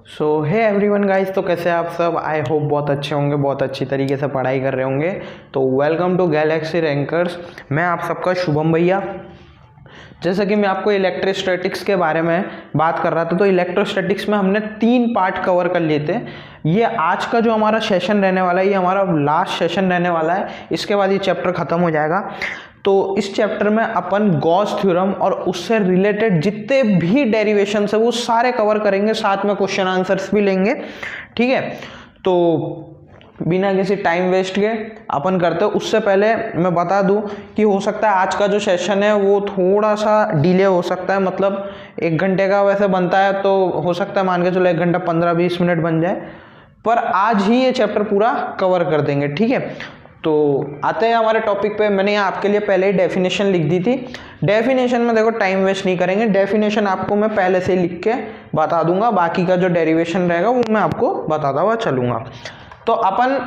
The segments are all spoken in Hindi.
सो हे एवरीवन गाइस, तो कैसे आप सब? आई होप बहुत अच्छे होंगे, बहुत अच्छी तरीके से पढ़ाई कर रहे होंगे। तो वेलकम टू गैलेक्सी रैंकर्स। मैं आप सबका शुभम भैया। जैसा कि मैं आपको इलेक्ट्रोस्टैटिक्स के बारे में बात कर रहा था, तो इलेक्ट्रोस्टैटिक्स में हमने 3 पार्ट कवर कर लिए थे। ये आज का जो हमारा सेशन रहने वाला है, ये हमारा लास्ट सेशन रहने वाला है। इसके बाद ये चैप्टर ख़त्म हो जाएगा। तो इस चैप्टर में अपन गॉस थ्योरम और उससे रिलेटेड जितने भी डेरिवेशंस है वो सारे कवर करेंगे, साथ में क्वेश्चन आंसर्स भी लेंगे। ठीक है, तो बिना किसी टाइम वेस्ट के अपन करते हैं। उससे पहले मैं बता दूं कि हो सकता है आज का जो सेशन है वो थोड़ा सा डिले हो सकता है, मतलब 1 घंटे का वैसे बनता है, तो हो सकता है मान के चलो 1 घंटा 15-20 मिनट बन जाए, पर आज ही ये चैप्टर पूरा कवर कर देंगे। ठीक है, तो आते हैं हमारे टॉपिक पे। मैंने यहाँ आपके लिए पहले ही डेफिनेशन लिख दी थी। डेफिनेशन में देखो टाइम वेस्ट नहीं करेंगे, डेफिनेशन आपको मैं पहले से लिख के बता दूंगा, बाकी का जो डेरिवेशन रहेगा वो मैं आपको बताता हुआ चलूँगा। तो अपन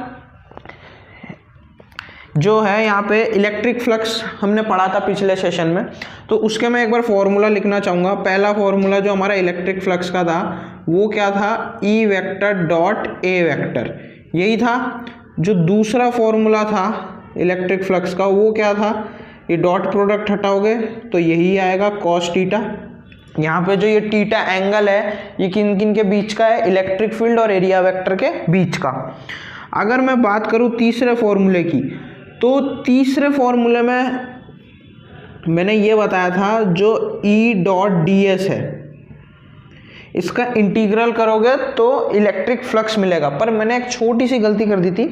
जो है यहाँ पे इलेक्ट्रिक फ्लक्स हमने पढ़ा था पिछले सेशन में, तो उसके मैं एक बार फॉर्मूला लिखना चाहूँगा। पहला फॉर्मूला जो हमारा इलेक्ट्रिक फ्लक्स का था वो क्या था? E vector dot A vector, यही था। जो दूसरा फॉर्मूला था इलेक्ट्रिक फ्लक्स का वो क्या था? ये डॉट प्रोडक्ट हटाओगे तो यही आएगा कॉस थीटा। यहाँ पे जो ये थीटा एंगल है ये किन किन के बीच का है? इलेक्ट्रिक फील्ड और एरिया वेक्टर के बीच का। अगर मैं बात करूँ तीसरे फॉर्मूले की, तो तीसरे फॉर्मूले में मैंने ये बताया था जो ई डॉट डी एस है, इसका इंटीग्रल करोगे तो इलेक्ट्रिक फ्लक्स मिलेगा। पर मैंने एक छोटी सी गलती कर दी थी,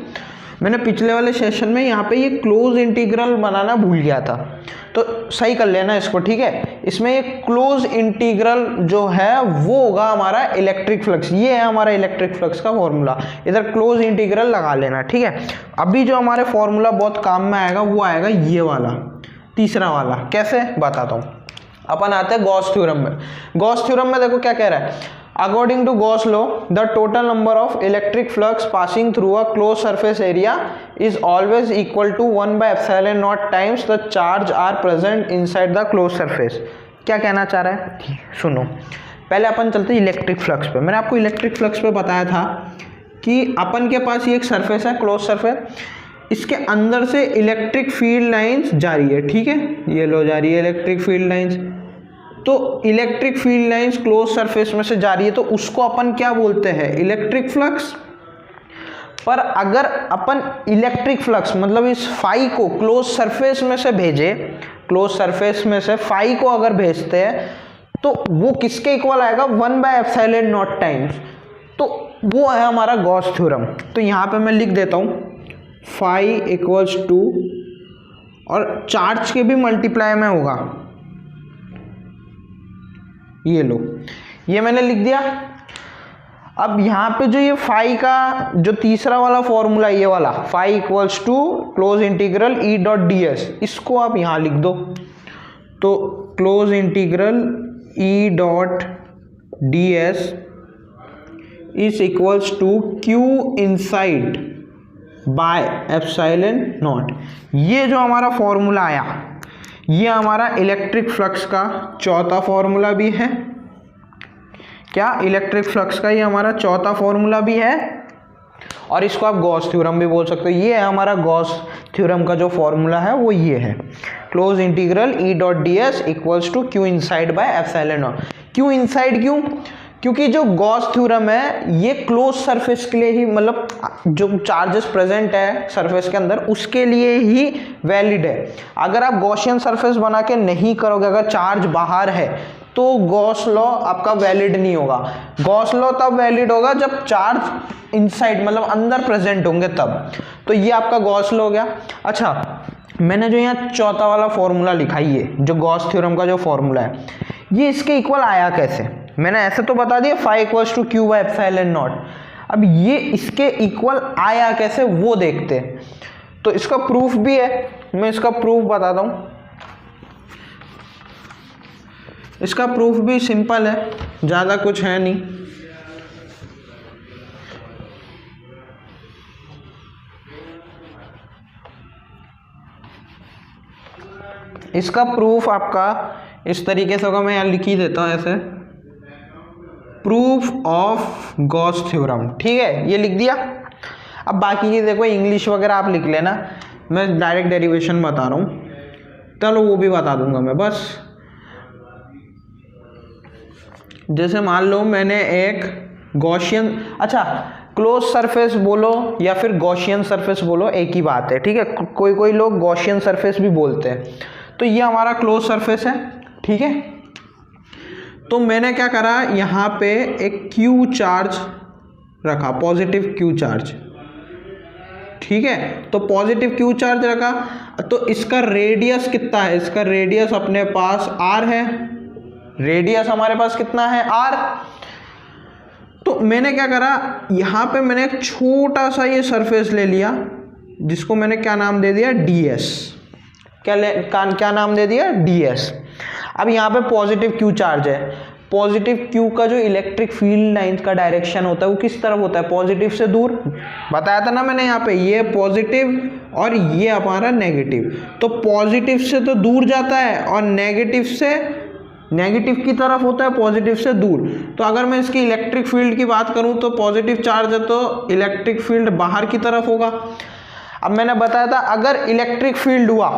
मैंने पिछले वाले सेशन में यहाँ पे ये क्लोज इंटीग्रल बनाना भूल गया था, तो सही कर लेना इसको। ठीक है, इसमें ये क्लोज इंटीग्रल जो है वो होगा हमारा इलेक्ट्रिक फ्लक्स। ये है हमारा इलेक्ट्रिक फ्लक्स का फॉर्मूला, इधर क्लोज इंटीग्रल लगा लेना। ठीक है, अभी जो हमारे फॉर्मूला बहुत काम में आएगा वो आएगा ये वाला, तीसरा वाला। कैसे बताता हूँ। अपन आते हैं गॉस थ्योरम में। गॉस थ्योरम में देखो क्या कह रहा है? According to Gauss law the total number of electric flux passing through a close surface area is always equal to 1/ε0 times the charge are present inside the close surface. क्या कहना चाह रहा है सुनो। पहले अपन चलते हैं इलेक्ट्रिक फ्लक्स पे। मैंने आपको इलेक्ट्रिक फ्लक्स पे बताया था कि अपन के पास ये एक सरफेस है, क्लोज सरफेस, इसके अंदर से इलेक्ट्रिक फील्ड लाइंस जा रही है। ठीक है, ये लो जा रही है इलेक्ट्रिक फील्ड लाइंस। तो electric field lines close surface में से जा रही है, तो उसको अपन क्या बोलते हैं? Electric flux. पर अगर अपन इलेक्ट्रिक फ्लक्स मतलब इस फाई को क्लोज सरफेस में से भेजे, क्लोज सरफेस में से फाई को अगर भेजते हैं तो वो किसके इक्वल आएगा? 1/ε0 टाइम्स। तो वो है हमारा गॉस थ्योरम। तो यहाँ पे मैं लिख देता हूँ फाई इक्वल्स टू, और चार्ज के भी मल्टीप्लाई में होगा, ये लो, ये मैंने लिख दिया। अब यहाँ पे जो ये फाई का जो तीसरा वाला फॉर्मूला, ये वाला phi equals to close integral E dot D S, इसको आप यहाँ लिख दो। तो close integral E dot D S is equals to Q inside by epsilon not. ये जो हमारा फॉर्मूला आया ये हमारा इलेक्ट्रिक फ्लक्स का चौथा फॉर्मूला भी है। क्या? इलेक्ट्रिक फ्लक्स का ये हमारा चौथा फॉर्मूला भी है, और इसको आप गॉस थ्योरम भी बोल सकते हो। ये है हमारा गॉस थ्योरम का जो फॉर्मूला है वो ये है, close integral E dot D S equals to Q inside by epsilon naught. Q inside क्यों? क्योंकि जो गॉस थ्योरम है ये क्लोज सरफेस के लिए ही, मतलब जो चार्जेस प्रेजेंट है सरफेस के अंदर उसके लिए ही वैलिड है। अगर आप गॉसियन सरफेस बना के नहीं करोगे, अगर चार्ज बाहर है, तो गॉस लॉ आपका वैलिड नहीं होगा। गॉस लॉ तब वैलिड होगा जब चार्ज इनसाइड मतलब अंदर प्रेजेंट होंगे तब। तो ये आपका गॉस लॉ हो गया। अच्छा, मैंने जो यहाँ चौथा वाला फॉर्मूला लिखा है, ये जो गॉस थ्योरम का जो फॉर्मूला है, ये इसके इक्वल आया कैसे? मैंने ऐसे तो बता दिया phi equals to Q by epsilon naught. अब ये इसके इक्वल आया कैसे वो देखते हैं। तो इसका प्रूफ भी है, मैं इसका प्रूफ बताता हूँ। इसका प्रूफ भी सिंपल है, ज़्यादा कुछ है नहीं। इसका प्रूफ आपका इस तरीके से होगा, मैं यहाँ लिख ही देता हूँ ऐसे। Proof of Gauss theorem. ठीक है, ये लिख दिया। अब बाकी की देखो इंग्लिश वगैरह आप लिख लेना, मैं डायरेक्ट डेरिवेशन बता रहा हूँ, चलो वो भी बता दूंगा मैं। बस जैसे मान लो मैंने एक गॉसियन, अच्छा क्लोज सरफेस बोलो या फिर गॉसियन सरफेस बोलो एक ही बात है। ठीक है, कोई कोई लोग गॉसियन सरफेस भी बोलते हैं। तो ये हमारा क्लोज सरफेस है। ठीक है, तो मैंने क्या करा, यहाँ पे एक क्यू चार्ज रखा, पॉजिटिव क्यू चार्ज। ठीक है, तो पॉजिटिव क्यू चार्ज रखा, तो इसका रेडियस कितना है, इसका रेडियस अपने पास आर है। रेडियस हमारे पास कितना है, आर। तो मैंने क्या करा, यहाँ पे मैंने एक छोटा सा ये सरफेस ले लिया जिसको मैंने क्या नाम दे दिया, ds। क्या नाम दे दिया, ds। अब यहाँ पे पॉजिटिव क्यू चार्ज है, पॉजिटिव क्यू का जो इलेक्ट्रिक फील्ड लाइंस का डायरेक्शन होता है वो किस तरफ होता है, पॉजिटिव से दूर। बताया था ना मैंने, यहाँ पे ये पॉजिटिव और ये हमारा नेगेटिव, तो पॉजिटिव से तो दूर जाता है और नेगेटिव से, नेगेटिव की तरफ होता है, पॉजिटिव से दूर। तो अगर मैं इसकी इलेक्ट्रिक फील्ड की बात करूं तो पॉजिटिव चार्ज है तो इलेक्ट्रिक फील्ड बाहर की तरफ होगा। अब मैंने बताया था अगर इलेक्ट्रिक फील्ड हुआ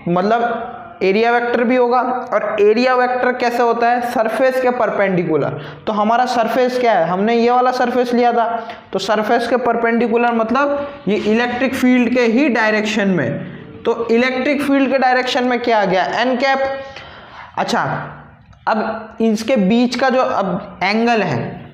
मतलब एरिया वेक्टर भी होगा, और एरिया वेक्टर कैसे होता है, सरफेस के परपेंडिकुलर। तो हमारा सरफेस क्या है, हमने ये वाला सरफेस लिया था, तो सरफेस के परपेंडिकुलर मतलब ये इलेक्ट्रिक फील्ड के ही डायरेक्शन में। तो इलेक्ट्रिक फील्ड के डायरेक्शन में क्या आ गया, एन कैप। अच्छा, अब इसके बीच का जो अब एंगल है,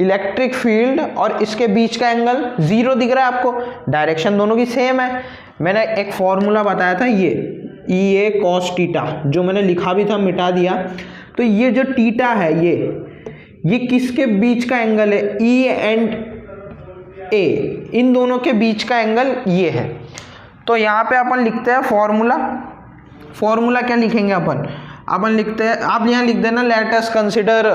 इलेक्ट्रिक फील्ड और इसके बीच का एंगल 0 दिख रहा है आपको, डायरेक्शन दोनों की सेम है। मैंने एक फॉर्मूला बताया था ये EA cos थीटा, जो मैंने लिखा भी था, मिटा दिया। तो ये जो थीटा है ये किसके बीच का एंगल है, E एंड A, इन दोनों के बीच का एंगल ये है। तो यहाँ पे अपन लिखते हैं फॉर्मूला क्या लिखेंगे अपन लिखते हैं, आप यहाँ लिख देना, late us consider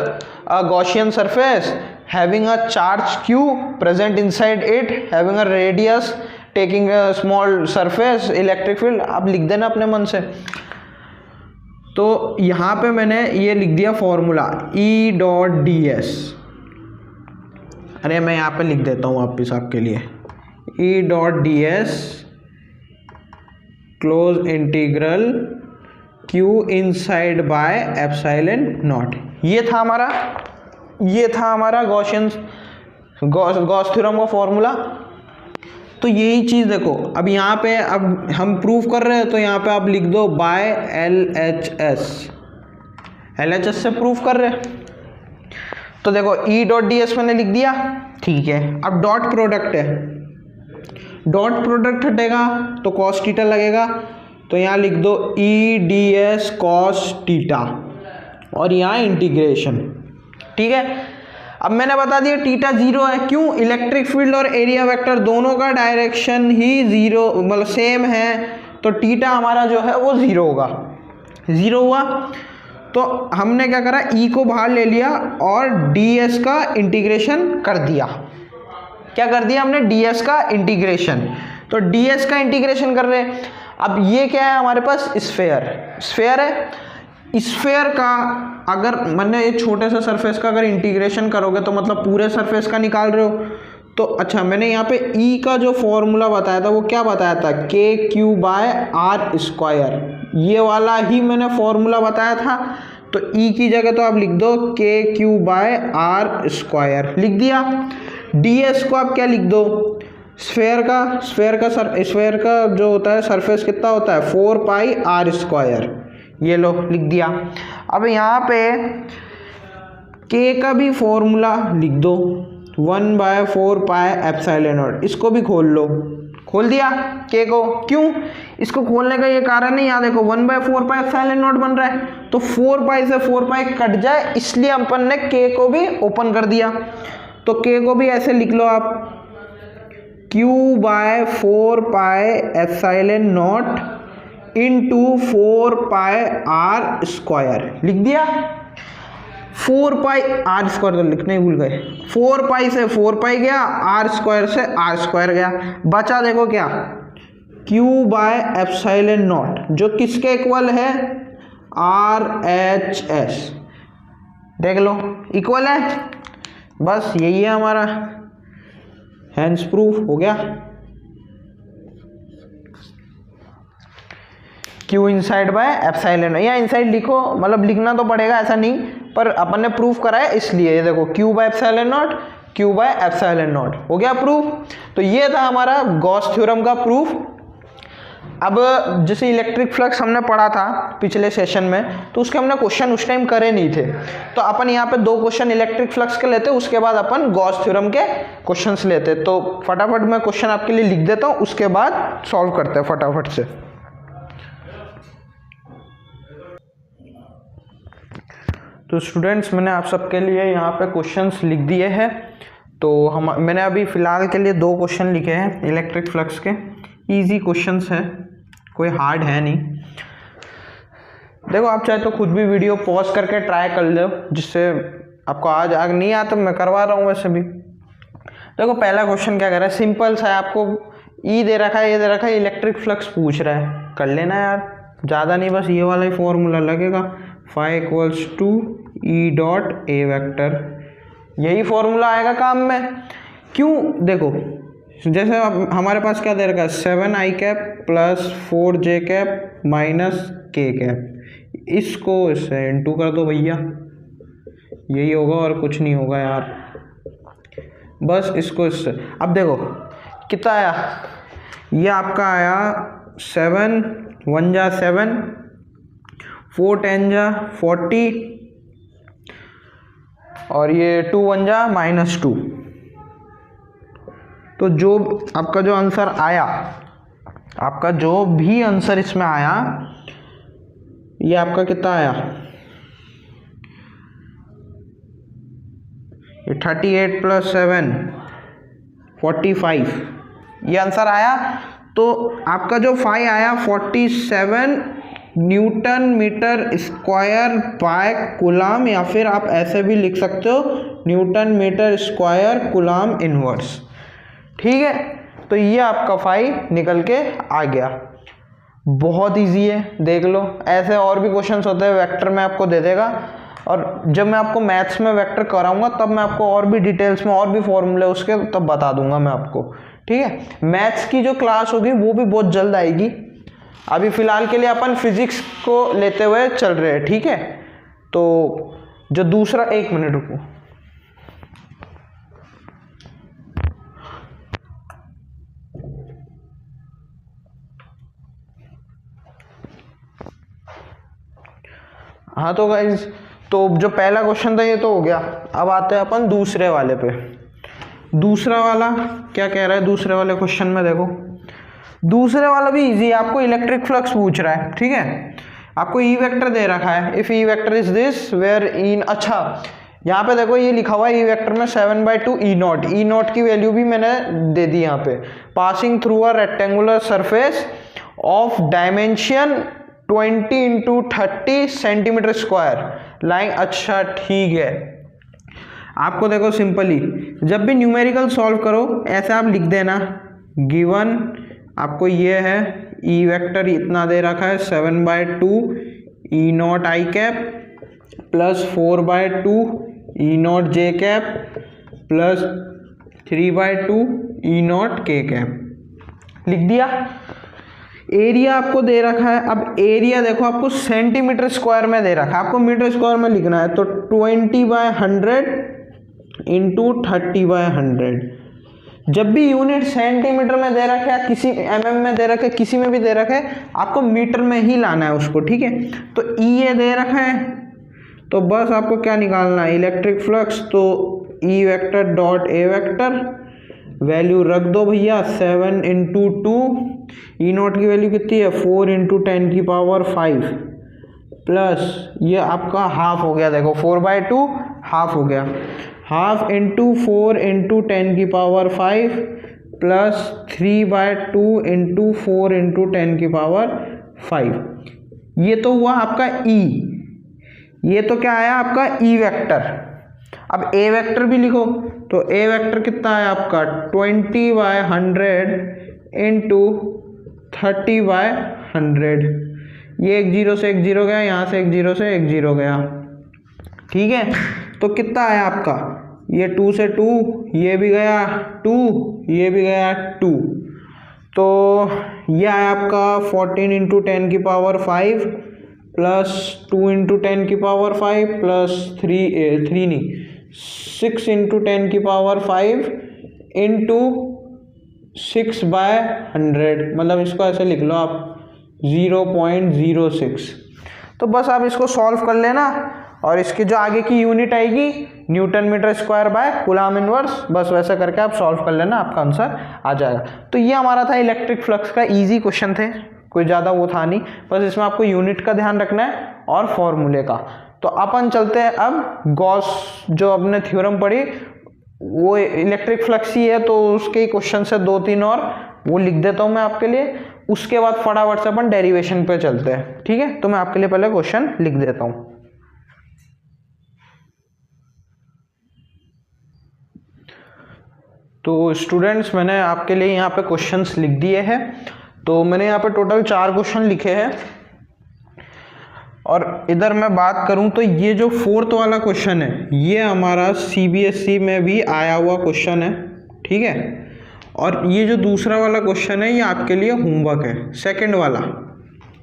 a Gaussian surface having a charge q present inside it, having a radius, taking a small surface, electric field, आप लिख देना अपने मन से। तो यहाँ पे मैंने ये लिख दिया फॉर्मूला E.ds। अरे मैं यहाँ पे लिख देता हूँ वापिस आपके लिए, E.ds close integral q inside by epsilon not. ये था हमारा गॉस थ्योरम का फॉर्मूला। तो यही चीज़ देखो, अब यहाँ पे अब हम प्रूफ कर रहे हैं, तो यहाँ पे आप लिख दो बाय LHS से प्रूफ कर रहे हैं। तो देखो E.ds मैंने लिख दिया। ठीक है, अब डॉट प्रोडक्ट है, डॉट प्रोडक्ट हटेगा तो कॉस थीटा लगेगा, तो यहाँ लिख दो E.ds कॉस थीटा और यहाँ इंटीग्रेशन। ठीक है, अब मैंने बता दिया थीटा 0 है, क्यों, इलेक्ट्रिक फील्ड और एरिया वेक्टर दोनों का डायरेक्शन ही 0 मतलब सेम है, तो थीटा हमारा जो है वो 0 होगा। 0 हुआ तो हमने क्या करा, E को बाहर ले लिया और ds का इंटीग्रेशन कर दिया। क्या कर दिया हमने, ds का इंटीग्रेशन। तो ds का इंटीग्रेशन कर रहे हैं। अब ये क्या है हमारे पास, स्फेयर है। स्फेयर का अगर मैंने ये छोटे से सरफेस का अगर इंटीग्रेशन करोगे तो मतलब पूरे सरफेस का निकाल रहे हो। तो अच्छा, मैंने यहाँ पे E का जो फॉर्मूला बताया था वो क्या बताया था, KQ/r², ये वाला ही मैंने फॉर्मूला बताया था। तो E की जगह तो आप लिख दो KQ/r² लिख दिया। ds को आप क्या लिख दो, स्फेयर का जो होता है सरफेस कितना होता है, 4πr², ये लो लिख दिया। अब यहाँ पे k का भी फॉर्मूला लिख दो, 1/4πε0, इसको भी खोल लो, खोल दिया k को। क्यों, इसको खोलने का ये कारण है, यहाँ देखो 1/4πε0 बन रहा है, तो 4π से 4π कट जाए, इसलिए अपन ने k को भी ओपन कर दिया। तो k को भी ऐसे लिख लो आप, Q/4πε0 इंटू 4πr² लिख दिया। 4πr² तो लिखने ही भूल गए, 4π से 4π गया, r² से r² गया, बचा देखो क्या, Q/ε0 जो किसके इक्वल है, RHS। देख लो इक्वल है, बस यही है हमारा, हैंस प्रूफ हो गया। Q इनसाइड बाय एप्सिलॉन, या इनसाइड लिखो, मतलब लिखना तो पड़ेगा ऐसा नहीं, पर अपन ने प्रूफ करा है इसलिए। ये देखो Q bye epsilon not, Q bye epsilon not हो गया प्रूफ। तो ये था हमारा गॉस थ्योरम का प्रूफ। अब जैसे इलेक्ट्रिक फ्लक्स हमने पढ़ा था पिछले सेशन में, तो उसके हमने क्वेश्चन उस टाइम करे नहीं थे, तो अपन यहाँ पे 2 क्वेश्चन इलेक्ट्रिक फ्लक्स के लेते, उसके बाद अपन गॉस थ्योरम के क्वेश्चंस लेते। तो फटाफट मैं क्वेश्चन आपके लिए लिख देता हूँ, उसके बाद सॉल्व करते हैं फटाफट से। तो स्टूडेंट्स, मैंने आप सबके लिए यहाँ पे क्वेश्चंस लिख दिए हैं। तो मैंने अभी फ़िलहाल के लिए 2 क्वेश्चन लिखे हैं इलेक्ट्रिक फ्लक्स के, इजी क्वेश्चंस हैं, कोई हार्ड है नहीं। देखो आप चाहे तो खुद भी वीडियो पॉज करके ट्राई कर लो, जिससे आपको आज नहीं आता, मैं करवा रहा हूँ वैसे भी। देखो पहला क्वेश्चन क्या कर रहा है, सिंपल सा है, आपको ई दे रखा है, ये दे रखा है, इलेक्ट्रिक फ्लक्स पूछ रहा है, कर लेना यार, ज़्यादा नहीं, बस ये वाला ही फॉर्मूला लगेगा, phi equals to E dot A vector, यही फॉर्मूला आएगा काम में। क्यों, देखो जैसे हमारे पास क्या दे रखा है, 7i cap plus 4j cap minus k cap, इसको इससे इंटू कर दो भैया, यही होगा और कुछ नहीं होगा यार, बस इसको इससे। अब देखो कितना आया, ये आपका आया 7 1 जा 7, 4 10 जा 40, और ये 2 1 जा -2। तो जो आपका जो आंसर आया, आपका जो भी आंसर इसमें आया, ये आपका कितना आया, ये 38 + 7 45, ये आंसर आया। तो आपका जो फाई आया 47 newton metre square by coulomb, या फिर आप ऐसे भी लिख सकते हो newton metre square coulomb inverse, ठीक है। तो ये आपका फाई निकल के आ गया, बहुत इजी है, देख लो। ऐसे और भी क्वेश्चंस होते हैं, वेक्टर में आपको दे देगा, और जब मैं आपको मैथ्स में वेक्टर कराऊंगा तब मैं आपको और भी डिटेल्स में और भी फॉर्मूले उसके तब बता दूंगा मैं आपको, ठीक है। मैथ्स की जो क्लास होगी वो भी बहुत जल्द आएगी, अभी फिलहाल के लिए अपन फिजिक्स को लेते हुए चल रहे हैं, ठीक है। तो जो दूसरा, 1 मिनट रुको, हाँ तो गाइज, तो जो पहला क्वेश्चन था ये तो हो गया। अब आते हैं अपन दूसरे वाले पे। दूसरा वाला क्या कह रहा है, दूसरे वाले क्वेश्चन में देखो, दूसरे वाला भी इजी है, आपको इलेक्ट्रिक फ्लक्स पूछ रहा है, ठीक है। आपको ई वेक्टर दे रखा है, if E vector is this where in, अच्छा यहाँ पे देखो ये लिखा हुआ है ई वेक्टर में 7/2 ई नॉट, ई नॉट की वैल्यू भी मैंने दे दी यहाँ पे, passing through a rectangular surface of dimension 20 × 30 centimetre square line, अच्छा ठीक है। आपको देखो सिंपली जब भी न्यूमेरिकल सॉल्व करो ऐसे आप लिख देना, गिवन आपको ये है ई वेक्टर इतना दे रखा है 7/2 E not I cap plus 4/2 E not J cap plus 3/2 E not K cap, लिख दिया। एरिया आपको दे रखा है, अब एरिया देखो आपको सेंटीमीटर स्क्वायर में दे रखा है, आपको मीटर स्क्वायर में लिखना है, तो 20/100 इंटू 30/100। जब भी यूनिट सेंटीमीटर में दे रखे है, किसी mm में दे रखे, किसी में भी दे रखे, आपको मीटर में ही लाना है उसको, ठीक है। तो ई ये दे रखा है, तो बस आपको क्या निकालना है, इलेक्ट्रिक फ्लक्स, तो E vector dot A vector, value रख दो भैया 7 × 2, ई नॉट की वैल्यू कितनी है 4 × 10⁵ प्लस ये आपका हाफ हो गया, देखो 4/2 हाफ हो गया, हाफ इंटू 4 × 10⁵ प्लस 3/2 × 4 × 10⁵। ये तो हुआ आपका ई, ये तो क्या आया आपका ई वेक्टर। अब ए वेक्टर भी लिखो, तो ए वेक्टर कितना है आपका 20/100 इंटू 30/100, ये 1 0 से 1 0 गया, यहाँ से 1 0 से 1 0 गया, ठीक है। तो कितना आया आपका, ये 2 से 2, ये भी गया 2, ये भी गया 2, तो ये आया आपका 14 इंटू 10 की पावर 5 प्लस 2 इंटू 10 की पावर 5 प्लस 3 नहीं 6 इंटू 10 की पावर 5 इंटू 6/100, मतलब इसको ऐसे लिख लो आप 0.06। तो बस आप इसको सॉल्व कर लेना और इसकी जो आगे की यूनिट आएगी newton metre square by coulomb inverse, बस वैसा करके आप सॉल्व कर लेना, आपका आंसर आ जाएगा। तो ये हमारा था इलेक्ट्रिक फ्लक्स का, इजी क्वेश्चन थे, कोई ज़्यादा वो था नहीं, बस इसमें आपको यूनिट का ध्यान रखना है और फॉर्मूले का। तो अपन चलते हैं अब गॉस, जो अपने थ्योरम पढ़ी वो इलेक्ट्रिक फ्लक्स ही है, तो उसके ही क्वेश्चन से 2-3 और वो लिख देता हूँ मैं आपके लिए, उसके बाद फटाफट से अपन डेरिवेशन पे चलते हैं, ठीक है। तो मैं आपके लिए पहले क्वेश्चन लिख देता हूँ। तो स्टूडेंट्स, मैंने आपके लिए यहाँ पे क्वेश्चंस लिख दिए हैं। तो मैंने यहाँ पे टोटल 4 क्वेश्चन लिखे हैं, और इधर मैं बात करूँ तो ये जो 4th वाला क्वेश्चन है ये हमारा CBSE में भी आया हुआ क्वेश्चन है, ठीक है। और ये जो दूसरा वाला क्वेश्चन है ये आपके लिए होमवर्क है, सेकंड वाला,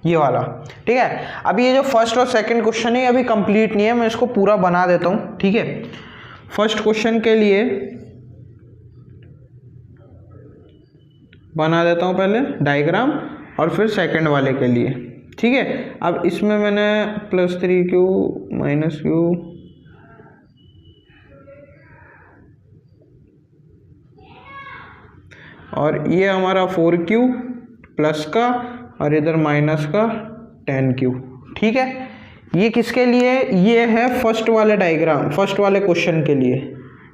ये वाला, ठीक है। अभी ये जो फर्स्ट और सेकंड क्वेश्चन है अभी कंप्लीट नहीं है, मैं इसको पूरा बना देता हूँ, ठीक है। फर्स्ट क्वेश्चन के लिए बना देता हूँ पहले डायग्राम, और फिर सेकंड वाले के लिए, ठीक है। अब इसमें मैंने +3Q -Q और ये हमारा 4Q प्लस का और इधर माइनस का 10Q, ठीक है। ये किसके लिए, ये है फर्स्ट वाले डायग्राम, फर्स्ट वाले क्वेश्चन के लिए,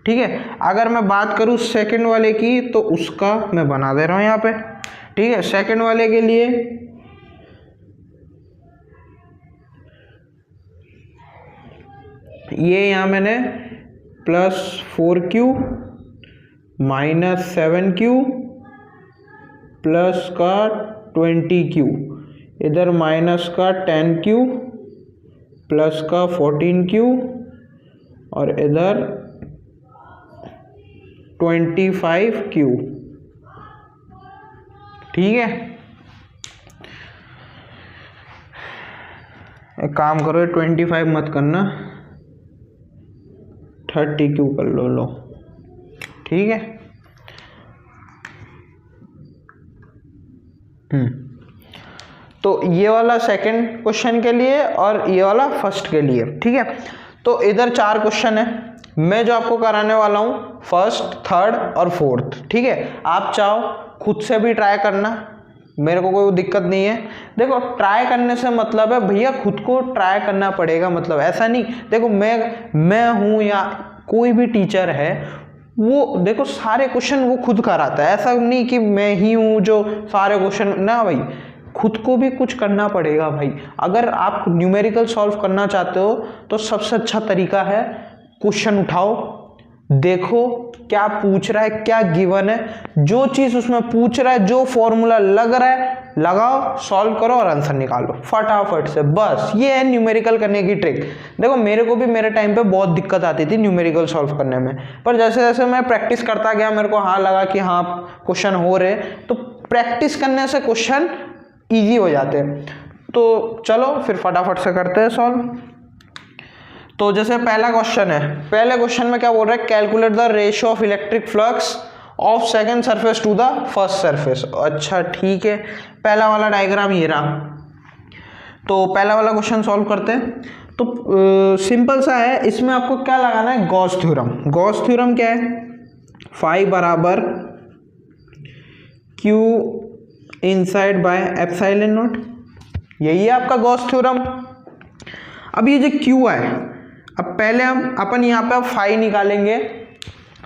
ठीक है। अगर मैं बात करूँ सेकंड वाले की तो उसका मैं बना दे रहा हूँ यहाँ पे, ठीक है। सेकंड वाले के लिए ये यहाँ मैंने +4Q -7Q प्लस का 20Q, इधर माइनस का 10Q प्लस का 14Q और इधर 25Q, ठीक है। एक काम करो, 25 मत करना, 30Q कर लो, ठीक है। तो ये वाला सेकंड क्वेश्चन के लिए और ये वाला फर्स्ट के लिए, ठीक है। तो इधर 4 क्वेश्चन है, मैं जो आपको कराने वाला हूँ फर्स्ट, थर्ड और फोर्थ, ठीक है। आप चाहो खुद से भी ट्राई करना, मेरे को कोई दिक्कत नहीं है। देखो ट्राई करने से मतलब है भैया खुद को ट्राई करना पड़ेगा, मतलब ऐसा नहीं, देखो मैं हूँ या कोई भी टीचर है वो देखो सारे क्वेश्चन वो खुद कराता है, ऐसा नहीं कि मैं ही हूँ जो सारे क्वेश्चन, ना भाई, खुद को भी कुछ करना पड़ेगा भाई। अगर आप न्यूमेरिकल सॉल्व करना चाहते हो तो सबसे अच्छा तरीका है क्वेश्चन उठाओ, देखो क्या पूछ रहा है, क्या गिवन है, जो चीज उसमें पूछ रहा है, जो फॉर्मूला लग रहा है लगाओ, सॉल्व करो और आंसर निकालो फटाफट से, बस ये है न्यूमेरिकल करने की ट्रिक। देखो मेरे को भी मेरे टाइम पे बहुत दिक्कत आती थी न्यूमेरिकल सॉल्व करने में, पर जैसे जैसे मैं प्रैक्टिस करता गया मेरे को हाँ लगा कि हाँ क्वेश्चन हो रहे, तो प्रैक्टिस करने से क्वेश्चन ईजी हो जाते हैं। तो चलो फिर फटाफट से करते हैं सॉल्व। तो जैसे पहला क्वेश्चन है, पहले क्वेश्चन में क्या बोल रहा है, calculate the ratio of electric flux of second surface to the first surface. अच्छा ठीक है, पहला वाला डायग्राम ये रहा, तो पहला वाला क्वेश्चन सॉल्व करते हैं। तो सिंपल सा है, इसमें आपको क्या लगाना है, गॉस थ्योरम। गॉस थ्योरम क्या है, फाई बराबर Q inside by epsilon not, यही है आपका गॉस थ्योरम। अब ये जो क्यू है, अब पहले अपन यहाँ पे फाई निकालेंगे,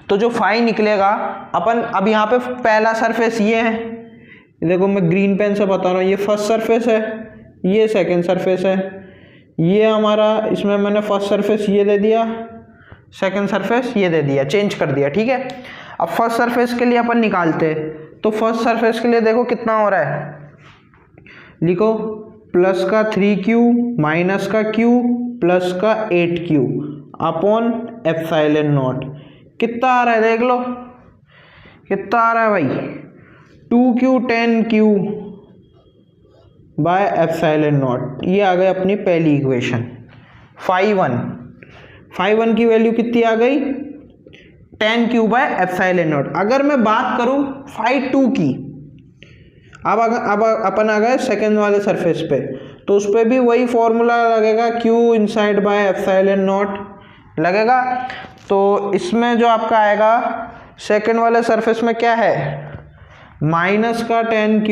तो जो फाई निकलेगा अपन, अब यहाँ पे पहला सरफेस ये है, देखो मैं ग्रीन पेन से बता रहा हूँ, ये फर्स्ट सरफेस है, ये सेकंड सरफेस है, ये हमारा, इसमें मैंने फर्स्ट सरफेस ये दे दिया, सेकंड सरफेस ये दे दिया, चेंज कर दिया, ठीक है। अब फर्स्ट सरफेस के लिए अपन निकालते हैं, तो फर्स्ट सरफेस के लिए देखो कितना हो रहा है, लिखो प्लस का 3Q माइनस का Q प्लस का 8Q, अपॉन एप्सिलॉन नॉट। कितना आ रहा है देख लो, कितना आ रहा है भाई, 2q tan q bye epsilon not. ये आ गई अपनी पहली इक्वेशन। φ1 की वैल्यू कितनी आ गई, tan q bye epsilon not. अगर मैं बात करूं φ2 की, अब अपन आ गए सेकेंड वाले सरफेस पे, तो उस पर भी वही फॉर्मूला लगेगा, q inside by epsilon not लगेगा। तो इसमें जो आपका आएगा सेकेंड वाले सरफेस में क्या है, माइनस का tan q,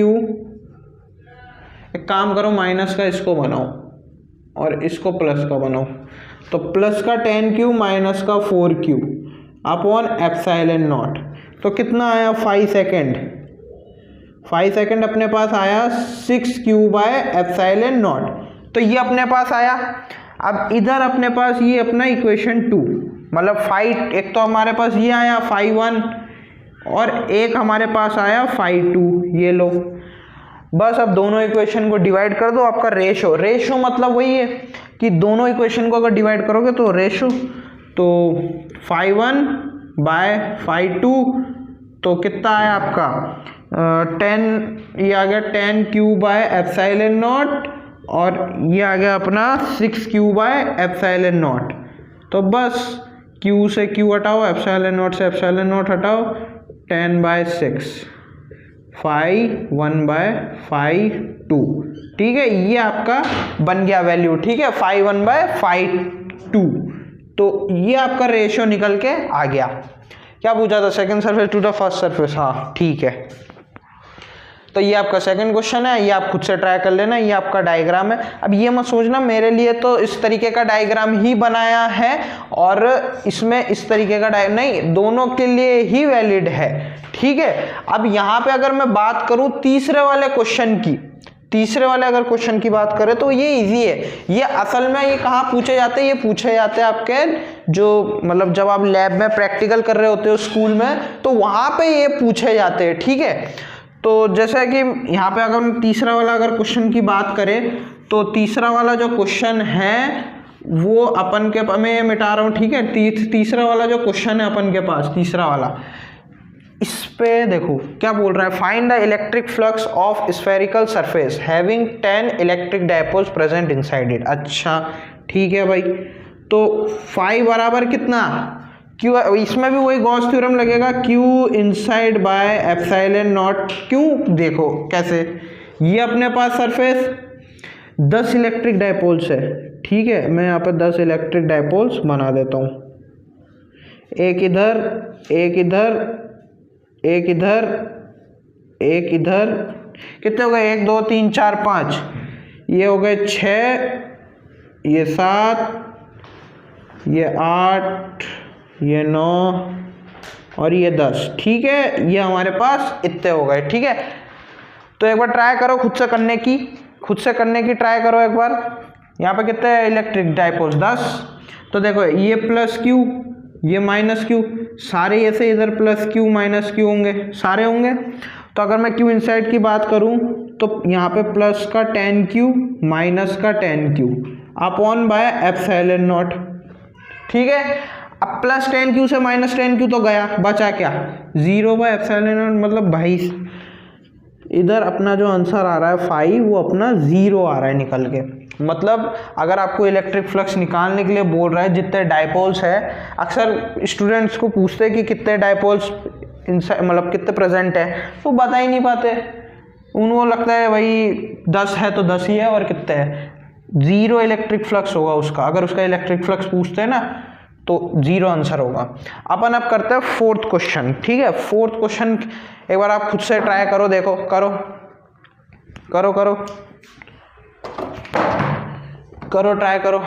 एक काम करो माइनस का इसको बनाओ और इसको प्लस का बनाओ, तो प्लस का tan q माइनस का 4q अपॉन एप्सिलॉन नॉट। तो कितना आया 5 सेकेंड अपने पास आया 6q बाय एप्सिलॉन नॉट। तो ये अपने पास आया। अब इधर अपने पास ये अपना इक्वेशन 2, मतलब एक तो हमारे पास ये आया φ1 और एक हमारे पास आया φ2, ये लो। बस अब दोनों इक्वेशन को डिवाइड कर दो, आपका रेशो मतलब वही है कि दोनों इक्वेशन को अगर डिवाइड करोगे तो रेशो, तो φ1 बाय φ2, तो कितना आया आपका 10, ये आ गया tan q bye epsilon not और ये आ गया अपना 6q बाय एप्सिलॉन नॉट। तो बस q से q हटाओ, एप्सिलॉन नॉट से एप्सिलॉन नॉट हटाओ, 10/6 φ1 बाय φ2। ठीक है, ये आपका बन गया वैल्यू। ठीक है, φ1 बाय φ2। तो ये आपका रेशियो निकल के आ गया। क्या पूछा था, second surface to the first surface. हाँ ठीक है, तो ये आपका सेकंड क्वेश्चन है, ये आप खुद से ट्राई कर लेना। ये आपका डायग्राम है। अब ये मत सोचना मेरे लिए तो इस तरीके का डायग्राम ही बनाया है और इसमें इस तरीके का नहीं, दोनों के लिए ही वैलिड है। ठीक है, अब यहाँ पे अगर मैं बात करूँ तीसरे वाले अगर क्वेश्चन की बात करें तो ये इजी है। ये असल में ये कहाँ पूछे जाते हैं, ये पूछे जाते हैं आपके जो मतलब जब आप लैब में प्रैक्टिकल कर रहे होते हो स्कूल में, तो वहाँ पे ये पूछे जाते हैं। ठीक है, तो जैसा कि यहाँ पे अगर हम तीसरा वाला अगर क्वेश्चन की बात करें, तो तीसरा वाला जो क्वेश्चन है वो अपन के, मैं ये मिटा रहा हूँ। ठीक है, तीसरा वाला जो क्वेश्चन है अपन के पास, तीसरा वाला, इस पे देखो क्या बोल रहा है, find the electric flux of spherical surface having 10 electric dipoles present inside it. अच्छा ठीक है भाई, तो फाई बराबर कितना, क्यू, इसमें भी वही गॉस थ्योरम लगेगा, Q inside by epsilon not. क्यों, देखो कैसे, ये अपने पास सरफेस 10 इलेक्ट्रिक डायपोल्स है। ठीक है, मैं यहाँ पर 10 इलेक्ट्रिक डायपोल्स बना देता हूँ, एक इधर, एक इधर, एक इधर, एक इधर। कितने हो गए, 1 2 3 4 5, ये हो गए 6, ये 7, ये 8, ये 9 और ये 10। ठीक है, ये हमारे पास इतने हो गए। ठीक है, तो एक बार ट्राई करो खुद से करने की ट्राई करो एक बार। यहाँ पे कितने इलेक्ट्रिक डायपोल्स, 10। तो देखो ये प्लस क्यू, ये माइनस क्यू, सारे ऐसे इधर प्लस क्यू माइनस क्यू होंगे, सारे होंगे। तो अगर मैं क्यू इनसाइड की बात करूं तो यहाँ पे प्लस का tan क्यू माइनस का tan Q upon bye epsilon naught. ठीक है, अब प्लस tan क्यू से माइनस tan क्यू तो गया, बचा क्या, 0 बाय एप्सिलॉन नॉट। मतलब भाई इधर अपना जो आंसर आ रहा है 5, वो अपना 0 आ रहा है निकल के। मतलब अगर आपको इलेक्ट्रिक फ्लक्स निकालने के लिए बोल रहा है जितने डायपोल्स है, अक्सर स्टूडेंट्स को पूछते हैं कि कितने डायपोल्स मतलब कितने प्रेजेंट है, तो बता ही नहीं पाते। उनको लगता है भाई 10 है तो 10 ही है, और कितने है, 0 इलेक्ट्रिक फ्लक्स होगा उसका। अगर उसका इलेक्ट्रिक फ्लक्स पूछते हैं ना तो 0 आंसर होगा। अपन अब करते हैं फोर्थ क्वेश्चन। ठीक है, फोर्थ क्वेश्चन एक बार आप खुद से ट्राई करो, देखो, करो करो करो करो ट्राई करो।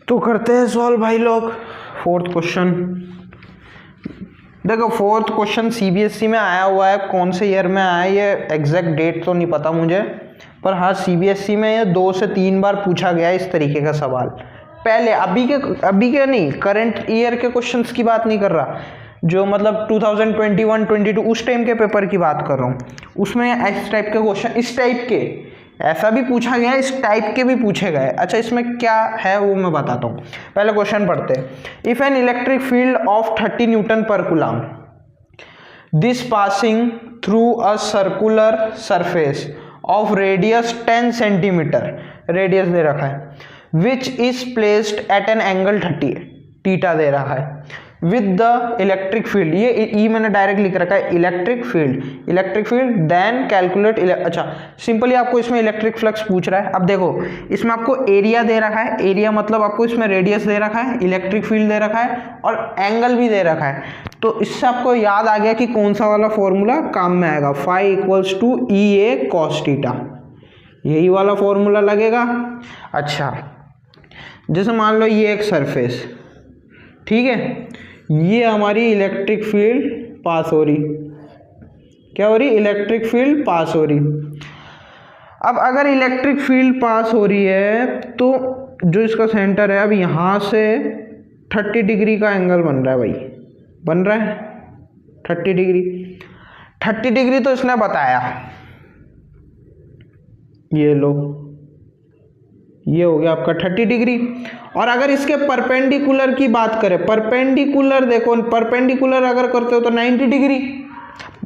तो करते हैं सॉल्व भाई लोग फोर्थ क्वेश्चन। देखो फोर्थ क्वेश्चन सीबीएसई में आया हुआ है, कौन से ईयर में आया है ये एग्जैक्ट डेट तो नहीं पता मुझे, पर हाँ सीबीएसई में ये 2 से 3 बार पूछा गया इस तरीके का सवाल। पहले अभी के नहीं, करंट ईयर के क्वेश्चंस की बात नहीं कर रहा, जो मतलब 2021-22 उस टाइम के पेपर की बात कर रहा हूँ, उसमें इस टाइप के क्वेश्चन, इस टाइप के ऐसा भी पूछा गया, इस टाइप के भी पूछे गए। अच्छा इसमें क्या है वो मैं बताता हूँ, पहले क्वेश्चन पढ़ते हैं। If an electric field of 30 newton per coulomb this passing through a circular surface of radius 10 centimetre, radius दे रखा है, which is placed at an angle 30, theta दे रहा है, विद द इलेक्ट्रिक फील्ड, ये ई मैंने डायरेक्ट लिख रखा है इलेक्ट्रिक फील्ड, देन कैलकुलेट। अच्छा सिंपली आपको इसमें इलेक्ट्रिक फ्लक्स पूछ रहा है। अब देखो इसमें आपको एरिया दे रखा है, एरिया मतलब आपको इसमें रेडियस दे रखा है, इलेक्ट्रिक फील्ड दे रखा है और एंगल भी दे रखा है। तो इससे आपको याद आ गया कि कौन सा वाला फॉर्मूला काम में आएगा, phi equals to E A cos theta, यही वाला फॉर्मूला लगेगा। अच्छा जैसे मान लो ये एक सरफेस, ठीक है, ये हमारी इलेक्ट्रिक फील्ड पास हो रही, क्या हो रही, इलेक्ट्रिक फील्ड पास हो रही। अब अगर इलेक्ट्रिक फील्ड पास हो रही है तो जो इसका सेंटर है, अब यहाँ से 30 डिग्री का एंगल बन रहा है भाई, बन रहा है 30 डिग्री। 30 डिग्री तो इसने बताया, ये लो ये हो गया आपका 30 डिग्री। और अगर इसके परपेंडिकुलर की बात करें, परपेंडिकुलर देखो, परपेंडिकुलर अगर करते हो तो 90 डिग्री,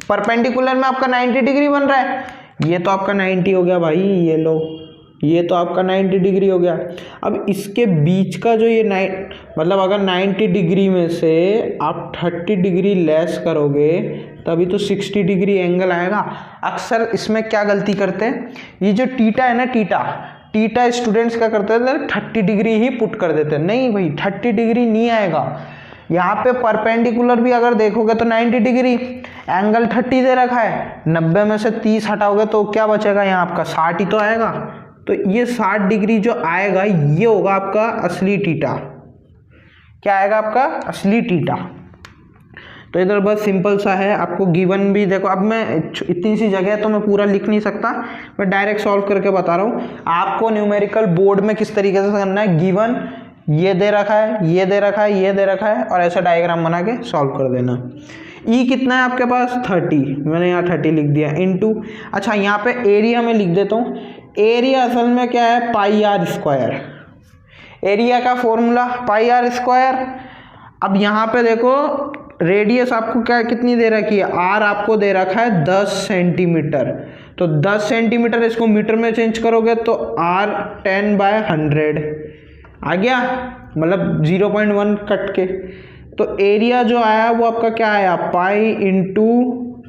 परपेंडिकुलर में आपका 90 डिग्री बन रहा है, ये तो आपका 90 हो गया भाई, ये लो ये तो आपका 90 डिग्री हो गया। अब इसके बीच का जो ये मतलब अगर 90 डिग्री में से आप 30 डिग्री लेस करोगे तभी तो 60 डिग्री एंगल आएगा। अक्सर इसमें क्या गलती करते हैं, ये जो टीटा है ना, टीटा स्टूडेंट्स क्या करते हैं 30 डिग्री ही पुट कर देते हैं। नहीं भाई 30 डिग्री नहीं आएगा, यहाँ पे परपेंडिकुलर भी अगर देखोगे तो 90 डिग्री, एंगल 30 दे रखा है, 90 में से 30 हटाओगे तो क्या बचेगा यहाँ आपका 60 ही तो आएगा। तो ये 60 डिग्री जो आएगा ये होगा आपका असली थीटा। क्या आएगा आपका असली थीटा। तो इधर बस सिंपल सा है, आपको गिवन भी देखो, अब मैं इतनी सी जगह है तो मैं पूरा लिख नहीं सकता, मैं डायरेक्ट सॉल्व करके बता रहा हूँ आपको। न्यूमेरिकल बोर्ड में किस तरीके से करना है, गिवन ये दे रखा है, ये दे रखा है, ये दे रखा है, और ऐसा डायग्राम बना के सॉल्व कर देना। ई कितना है आपके पास 30, मैंने यहाँ 30 लिख दिया, इनटू, अच्छा यहाँ पे एरिया में लिख देता हूँ। एरिया असल में क्या है, पाई आर स्क्वायर, एरिया का फॉर्मूला पाई आर स्क्वायर। अब यहाँ पे देखो रेडियस आपको क्या कितनी दे रखी है, आर आपको दे रखा है 10 सेंटीमीटर, तो 10 सेंटीमीटर इसको मीटर में चेंज करोगे तो आर 10/100 आ गया, मतलब 0.1 कट के। तो एरिया जो आया वो आपका क्या आया, पाई इंटू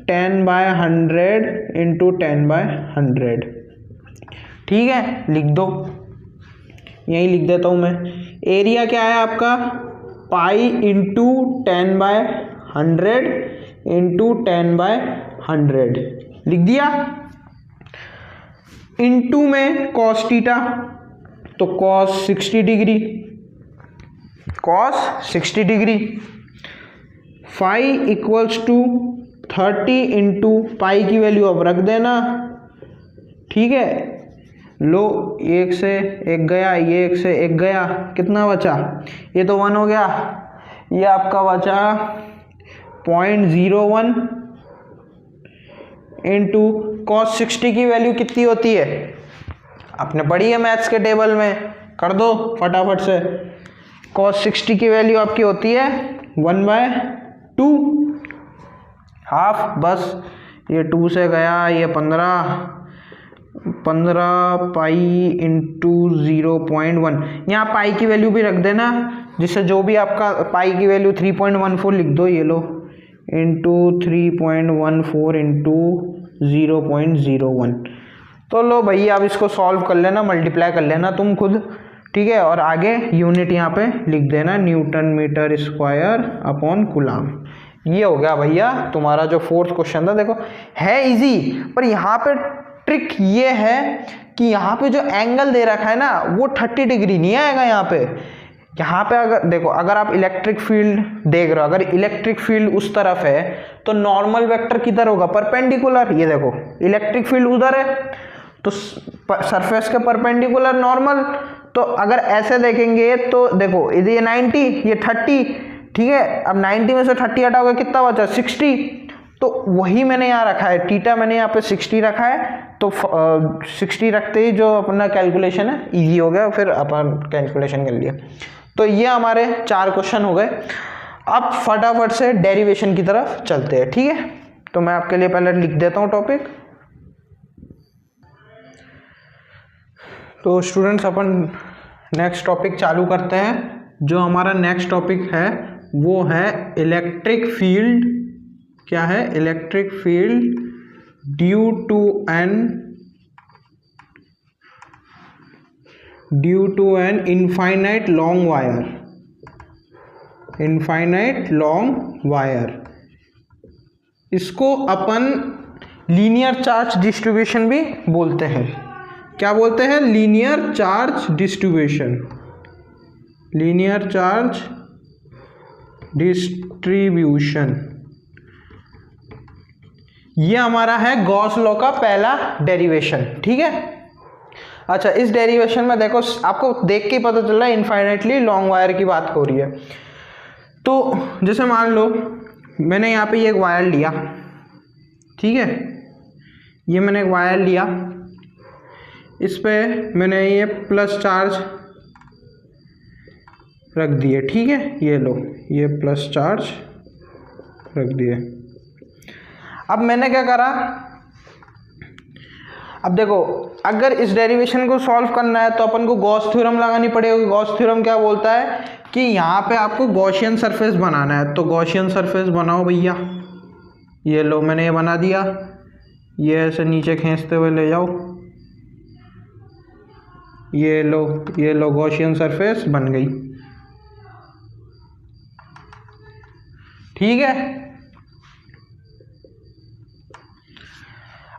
10/100 इंटू 10/100, ठीक है, लिख दो, यही लिख देता हूँ मैं। एरिया क्या है आपका, पाई इंटू 10/100 इंटू 10/100 लिख दिया। इंटू में कॉस थीटा, तो cos 60 degree, cos 60 degree, phi equals to 30 into pi की वैल्यू अब रख देना, ठीक है। लो एक से एक गया, ये एक से एक गया, कितना बचा, ये तो 1 हो गया, ये आपका बचा 0.01 इंटू कॉस 60 की वैल्यू कितनी होती है, आपने पढ़ी है मैथ्स के टेबल में, कर दो फटाफट से। कॉस 60 की वैल्यू आपकी होती है 1/2 हाफ, बस ये 2 से गया, ये 15 पाई इंटू 0.1, यहाँ पाई की वैल्यू भी रख देना, जिससे जो भी आपका पाई की वैल्यू 3.14 लिख दो, ये लो इंटू 3.14 इंटू 0.01। तो लो भैया आप इसको सॉल्व कर लेना, मल्टीप्लाई कर लेना तुम खुद, ठीक है। और आगे यूनिट यहाँ पे लिख देना, newton metre square upon coulomb. ये हो गया भैया तुम्हारा जो 4th क्वेश्चन था। देखो है इजी, पर यहाँ पे ट्रिक ये है कि यहाँ पे जो एंगल दे रखा है ना वो 30 डिग्री नहीं आएगा यहाँ पे। यहाँ पे अगर देखो, अगर आप इलेक्ट्रिक फील्ड देख रहे हो, अगर इलेक्ट्रिक फील्ड उस तरफ है तो नॉर्मल वेक्टर किधर होगा, परपेंडिकुलर। ये देखो इलेक्ट्रिक फील्ड उधर है तो सरफेस के परपेंडिकुलर नॉर्मल। तो अगर ऐसे देखेंगे तो देखो ये 90, ये 30, ठीक है। अब 90 में से 30 हटाओगे कितना बचा, 60। तो वही मैंने यहाँ रखा है, थीटा मैंने यहाँ पे 60 रखा है, तो 60 रखते ही जो अपना कैलकुलेशन है इजी हो गया, फिर अपन कैलकुलेशन कर लिया। तो ये हमारे 4 क्वेश्चन हो गए। अब फटाफट से डेरिवेशन की तरफ चलते हैं, ठीक है। तो मैं आपके लिए पहले लिख देता हूँ टॉपिक। तो स्टूडेंट्स अपन नेक्स्ट टॉपिक चालू करते हैं। जो हमारा नेक्स्ट टॉपिक है वो है इलेक्ट्रिक फील्ड। क्या है, electric field due to an infinite long wire. इसको अपन लीनियर चार्ज डिस्ट्रीब्यूशन भी बोलते हैं। क्या बोलते हैं, लीनियर चार्ज डिस्ट्रीब्यूशन। ये हमारा है गॉस लॉ का पहला डेरिवेशन, ठीक है। अच्छा, इस डेरिवेशन में देखो, आपको देख के ही पता चल रहा है इनफाइनाइटली लॉन्ग वायर की बात हो रही है। तो जैसे मान लो मैंने यहाँ पे ये एक वायर लिया, ठीक है, ये मैंने एक वायर लिया, इस पे मैंने ये प्लस चार्ज रख दिए, ठीक है, ये लो, ये प्लस चार्ज रख दिए। अब मैंने क्या करा, अब देखो अगर इस डेरिवेशन को सॉल्व करना है तो अपन को गॉस थ्योरम लगानी पड़ेगी। गॉस थ्योरम क्या बोलता है कि यहाँ पे आपको गॉसियन सरफेस बनाना है, तो गॉसियन सरफेस बनाओ भैया। ये लो, मैंने ये बना दिया, ये ऐसे नीचे खींचते हुए ले जाओ, ये लो गॉसियन सरफेस बन गई, ठीक है।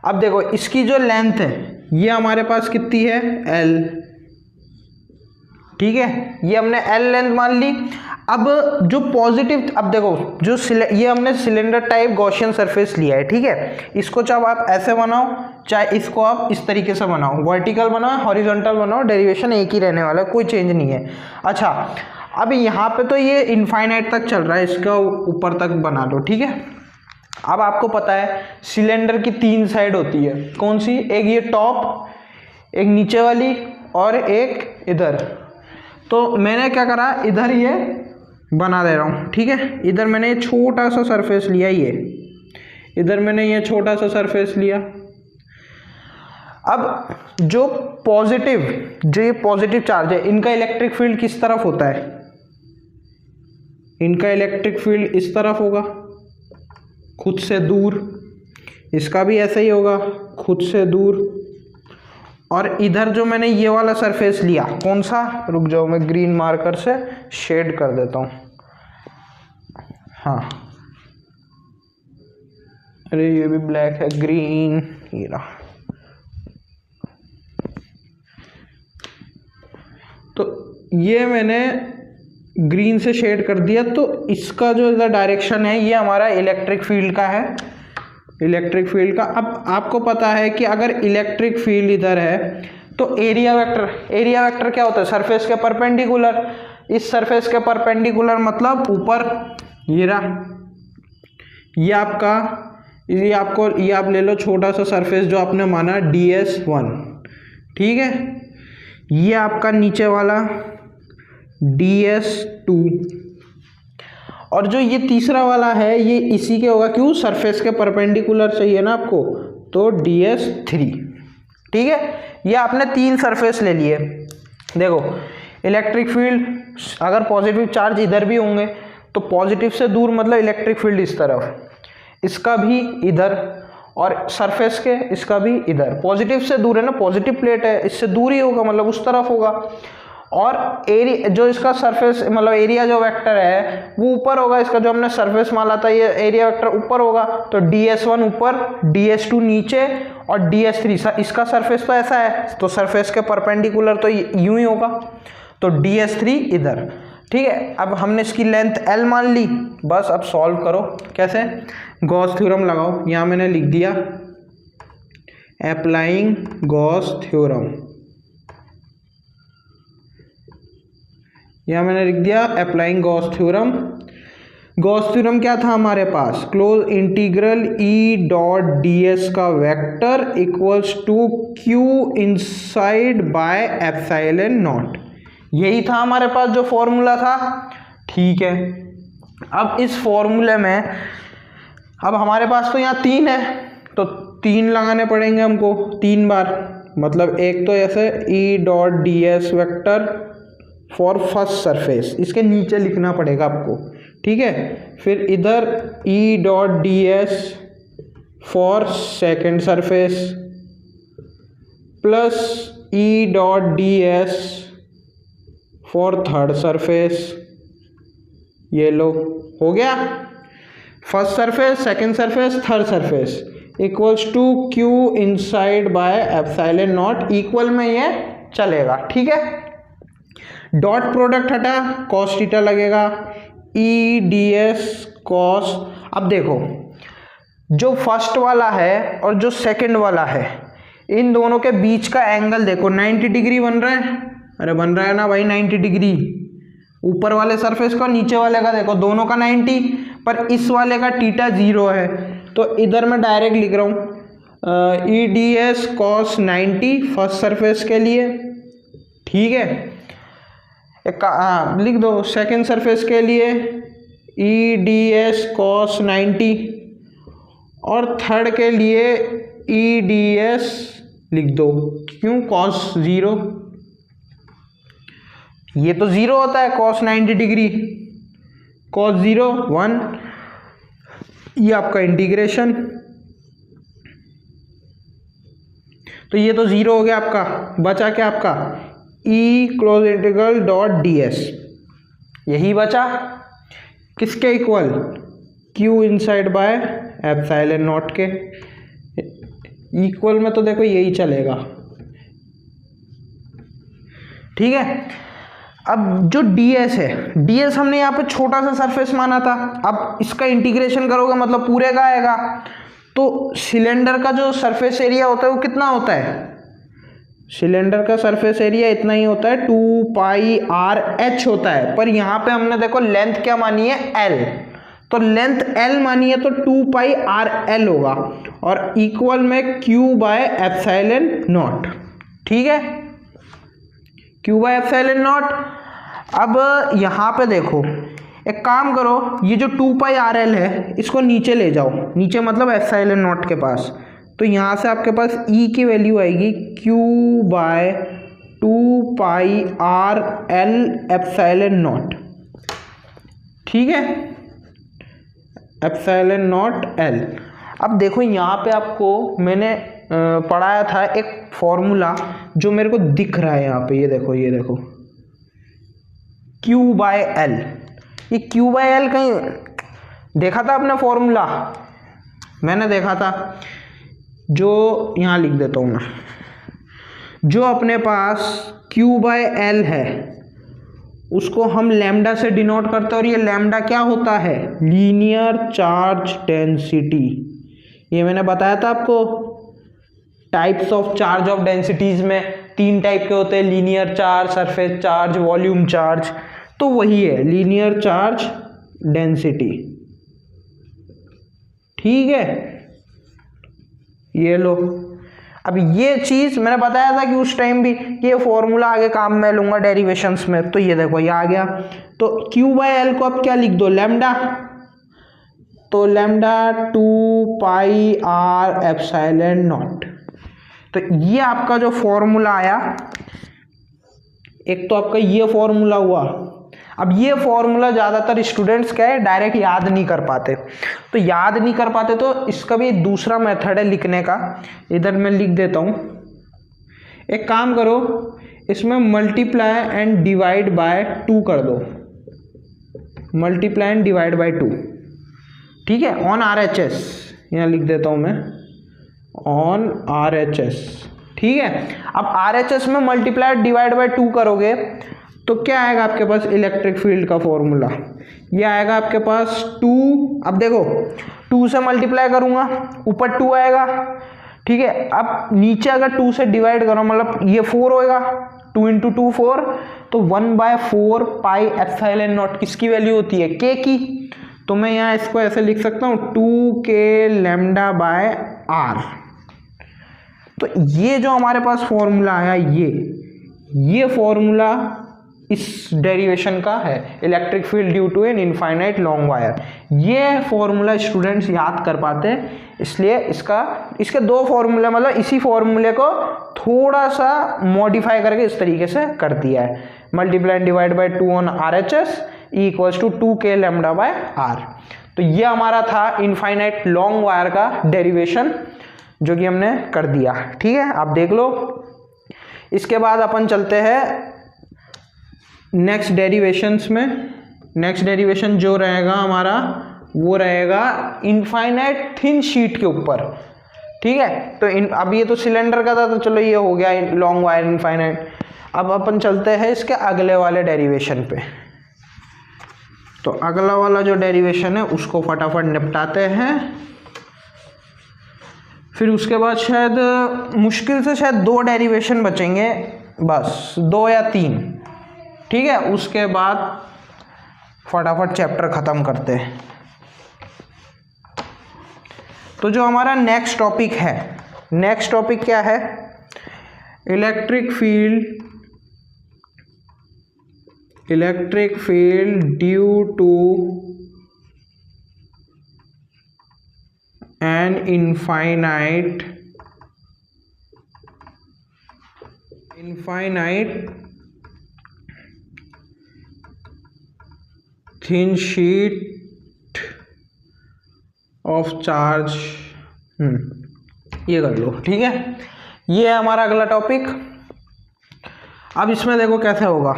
अब देखो इसकी जो लेंथ है ये हमारे पास कितनी है, L, ठीक है, ये हमने L लेंथ मान ली। अब जो पॉजिटिव, अब देखो जो ये हमने सिलेंडर टाइप गॉसियन सरफेस लिया है, ठीक है। इसको चाहे आप ऐसे बनाओ, चाहे इसको आप इस तरीके से बनाओ, वर्टिकल बनाओ, हॉरिजॉन्टल बनाओ, डेरिवेशन एक ही रहने वाला है, कोई चेंज नहीं है। अच्छा, अब यहाँ पे तो ये इनफाइनाइट तक चल रहा है, इसका ऊपर तक बना लो, ठीक है। अब आपको पता है सिलेंडर की 3 साइड होती है, कौन सी, एक ये टॉप, एक नीचे वाली और एक इधर। तो मैंने क्या करा, इधर ये बना दे रहा हूँ, ठीक है। इधर मैंने ये छोटा सा सरफेस लिया, ये इधर मैंने ये छोटा सा सरफेस लिया। अब जो ये पॉजिटिव चार्ज है, इनका इलेक्ट्रिक फील्ड किस तरफ होता है, इनका इलेक्ट्रिक फील्ड इस तरफ होगा, खुद से दूर। इसका भी ऐसा ही होगा, खुद से दूर। और इधर जो मैंने ये वाला सरफेस लिया, कौन सा, रुक जाओ मैं ग्रीन मार्कर से शेड कर देता हूँ, हाँ, अरे ये भी ब्लैक है, ग्रीन, ये रहा। तो ये मैंने ग्रीन से शेड कर दिया। तो इसका जो इधर डायरेक्शन है ये हमारा इलेक्ट्रिक फील्ड का है, इलेक्ट्रिक फील्ड का। अब आपको पता है कि अगर इलेक्ट्रिक फील्ड इधर है तो एरिया वेक्टर क्या होता है, सरफेस के परपेंडिकुलर। इस सरफेस के परपेंडिकुलर मतलब ऊपर, ये रहा, ये आप ले लो छोटा सा सरफेस जो आपने माना DS1, ठीक है। ये आपका नीचे वाला DS2, और जो ये तीसरा वाला है ये इसी के होगा, क्यों, सरफेस के परपेंडिकुलर चाहिए ना आपको, तो DS3, ठीक है। ये आपने 3 सरफेस ले लिए। देखो इलेक्ट्रिक फील्ड, अगर पॉजिटिव चार्ज इधर भी होंगे तो पॉजिटिव से दूर मतलब इलेक्ट्रिक फील्ड इस तरफ, इसका भी इधर, और सरफेस के इसका भी इधर। पॉजिटिव से दूर है ना, पॉजिटिव प्लेट है, इससे दूर ही होगा, मतलब उस तरफ होगा। और एरिया जो इसका सरफेस मतलब एरिया जो वेक्टर है वो ऊपर होगा, इसका जो हमने सरफेस माना था ये एरिया वेक्टर ऊपर होगा, तो DS1 ऊपर, DS2 नीचे और DS3 इसका सरफेस तो ऐसा है, तो सरफेस के परपेंडिकुलर तो यूं ही होगा, तो DS3 इधर, ठीक है। अब हमने इसकी लेंथ L मान ली, बस अब सॉल्व करो। कैसे, गॉस थ्योरम लगाओ। यहाँ मैंने लिख दिया अप्लाइंग गॉस थ्योरम, यहाँ मैंने लिख दिया applying Gauss theorem. Gauss theorem क्या था हमारे पास, close integral E dot D S का vector equals to Q inside by epsilon not, यही था हमारे पास जो फॉर्मूला था। ठीक है, अब इस फॉर्मूले में अब हमारे पास तो यहाँ 3 है, तो 3 लगाने पड़ेंगे हमको 3 बार, मतलब एक तो ऐसे E dot D S vector for first surface, इसके नीचे लिखना पड़ेगा आपको। ठीक है, फिर इधर E dot D S for second surface plus E dot D S for third surface. ये लो, हो गया। First surface, second surface, third surface equals to Q inside by epsilon naught, equal में ये चलेगा। ठीक है, डॉट प्रोडक्ट हटा, कॉस थीटा लगेगा, ई डी एस कॉस। अब देखो, जो फर्स्ट वाला है और जो सेकंड वाला है, इन दोनों के बीच का एंगल देखो 90 डिग्री बन रहा है। अरे बन रहा है ना भाई 90 डिग्री, ऊपर वाले सरफेस का नीचे वाले का देखो, दोनों का 90, पर इस वाले का थीटा 0 है, तो इधर मैं डायरेक्ट लिख रहा हूँ E D S cos 90 first surface के लिए। ठीक है, एक लिख दो सेकेंड सरफेस के लिए ई डी एस कॉस 90 और थर्ड के लिए ई डी एस लिख दो, क्यों कॉस 0, ये तो 0 होता है कॉस 90 डिग्री, कॉस 0 1, ये आपका इंटीग्रेशन, तो ये तो 0 हो गया आपका, बचा क्या आपका E close integral dot D S, यही बचा किसके equal, Q inside by epsilon not के इक्वल में, तो देखो यही चलेगा। ठीक है, अब जो ds है, ds हमने यहाँ पे छोटा सा सरफेस माना था, अब इसका इंटीग्रेशन करोगे मतलब पूरे का आएगा, तो सिलेंडर का जो सरफेस एरिया होता है वो कितना होता है, सिलेंडर का सरफेस एरिया इतना ही होता है 2 पाई आर एच होता है, पर यहाँ पे हमने देखो लेंथ क्या मानी है l, तो लेंथ l मानी है तो 2 पाई आर एल होगा, और इक्वल में q बाय एप्सिलॉन नॉट। ठीक है, q बाय एप्सिलॉन नॉट। अब यहाँ पे देखो, एक काम करो, ये जो 2 पाई आर एल है इसको नीचे ले जाओ, नीचे मतलब एप्सिलॉन नॉट के पास, तो यहाँ से आपके पास e की वैल्यू आएगी q by 2 pi R L epsilon naught. ठीक है, एप्सिलॉन नॉट l। अब देखो यहाँ पे आपको मैंने पढ़ाया था एक फॉर्मूला जो मेरे को दिख रहा है यहाँ पे, ये देखो, ये देखो q बाय l, ये q बाय l कहीं देखा था आपने फॉर्मूला, मैंने देखा था, जो यहाँ लिख देता हूँ मैं, जो अपने पास q बाय l है उसको हम लैम्डा से डिनोट करते हैं, और ये लैम्डा क्या होता है, लीनियर चार्ज डेंसिटी। ये मैंने बताया था आपको, types of charge of densities में 3 टाइप के होते हैं, linear charge, surface charge, volume charge, तो वही है लीनियर चार्ज डेंसिटी। ठीक है, ये लो। अब ये चीज मैंने बताया था कि उस टाइम भी ये फॉर्मूला आगे काम में लूंगा डेरिवेशंस में, तो ये देखो ये आ गया, तो q बाय एल को अब क्या लिख दो, लैम्डा, तो lambda 2 pi R epsilon not. तो ये आपका जो फॉर्मूला आया, एक तो आपका ये फॉर्मूला हुआ। अब ये फॉर्मूला ज़्यादातर स्टूडेंट्स क्या है डायरेक्ट याद नहीं कर पाते, तो याद नहीं कर पाते तो इसका भी दूसरा मेथड है लिखने का, इधर मैं लिख देता हूँ। एक काम करो, इसमें मल्टीप्लाई एंड डिवाइड बाय 2 कर दो, मल्टीप्लाई एंड डिवाइड बाय 2। ठीक है, ऑन आर एच एस, यहाँ लिख देता हूँ मैं ऑन आर एच एस। ठीक है, अब आर एच एस में मल्टीप्लाई डिवाइड बाय 2 करोगे तो क्या आएगा आपके पास, इलेक्ट्रिक फील्ड का फॉर्मूला ये आएगा आपके पास 2। अब देखो 2 से मल्टीप्लाई करूंगा ऊपर 2 आएगा, ठीक है। अब नीचे अगर 2 से डिवाइड करो मतलब ये 4 होएगा, 2 इंटू 2 4, तो 1/4 पाई एप्सिलॉन नॉट किसकी वैल्यू होती है, के की। तो मैं यहाँ इसको ऐसे लिख सकता हूँ 2k लैम्डा बाय आर। तो ये जो हमारे पास फॉर्मूला आया, ये फॉर्मूला इस डेरिवेशन का है, electric field due to an infinite long wire. ये फॉर्मूला स्टूडेंट्स याद कर पाते हैं, इसलिए इसके दो फॉर्मूले, मतलब इसी फॉर्मूले को थोड़ा सा मॉडिफाई करके इस तरीके से कर दिया है, multiply and divide by 2 on RHS equals to 2k lambda by R. तो ये हमारा था इनफाइनाइट लॉन्ग वायर का डेरिवेशन, जो कि हमने कर दिया। ठीक है, आप देख लो। इसके बाद अपन चलते हैं नेक्स्ट डेरिवेशंस में। नेक्स्ट डेरिवेशन जो रहेगा हमारा, वो रहेगा इनफाइनाइट थिन शीट के ऊपर। ठीक है, तो अब ये तो सिलेंडर का था, तो चलो ये हो गया लॉन्ग वायर इनफाइनाइट। अब अपन चलते हैं इसके अगले वाले डेरिवेशन पे। तो अगला वाला जो डेरिवेशन है उसको फटाफट निपटाते हैं, फिर उसके बाद शायद मुश्किल से शायद 2 डेरिवेशन बचेंगे, बस 2 या 3। ठीक है, उसके बाद फटाफट चैप्टर ख़त्म करते हैं। तो जो हमारा नेक्स्ट टॉपिक है, नेक्स्ट टॉपिक क्या है? Electric field due to an infinite thin sheet of charge. ये कर लो। ठीक है, ये है हमारा अगला टॉपिक। अब इसमें देखो कैसे होगा।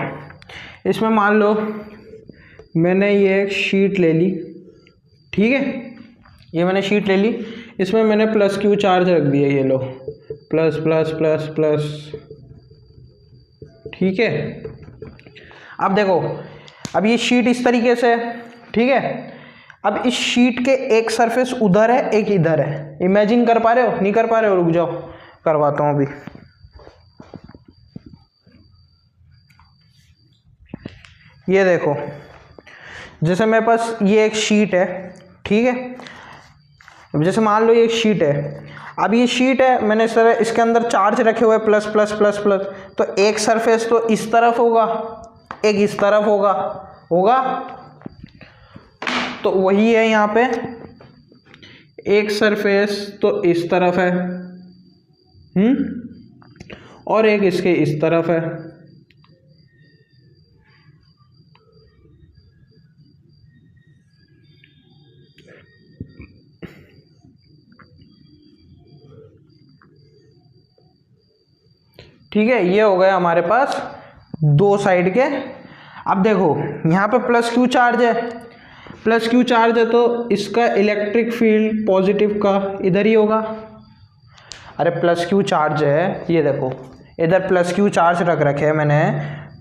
इसमें मान लो मैंने ये एक शीट ले ली। ठीक है, ये मैंने शीट ले ली, इसमें मैंने प्लस क्यू चार्ज रख दिया, ये लो, प्लस प्लस प्लस प्लस। ठीक है, अब देखो, अब ये शीट इस तरीके से है। ठीक है, अब इस शीट के एक सरफेस उधर है, एक इधर है। इमेजिन कर पा रहे हो? नहीं कर पा रहे हो? रुक जाओ, करवाता हूँ अभी। ये देखो, जैसे मेरे पास ये एक शीट है। ठीक है, जैसे मान लो ये एक शीट है। अब ये शीट है, मैंने सर इसके अंदर चार्ज रखे हुए प्लस प्लस प्लस प्लस। तो एक सरफेस तो इस तरफ होगा, एक इस तरफ होगा। तो वही है यहाँ पे, एक सरफेस तो इस तरफ है, और एक इसके इस तरफ है। ठीक है, ये हो गए हमारे पास 2 साइड के। अब देखो यहाँ पे प्लस क्यू चार्ज है, प्लस क्यू चार्ज है, तो इसका इलेक्ट्रिक फील्ड पॉजिटिव का इधर ही होगा। अरे प्लस क्यू चार्ज है, ये देखो इधर प्लस क्यू चार्ज रख रखे हैं मैंने,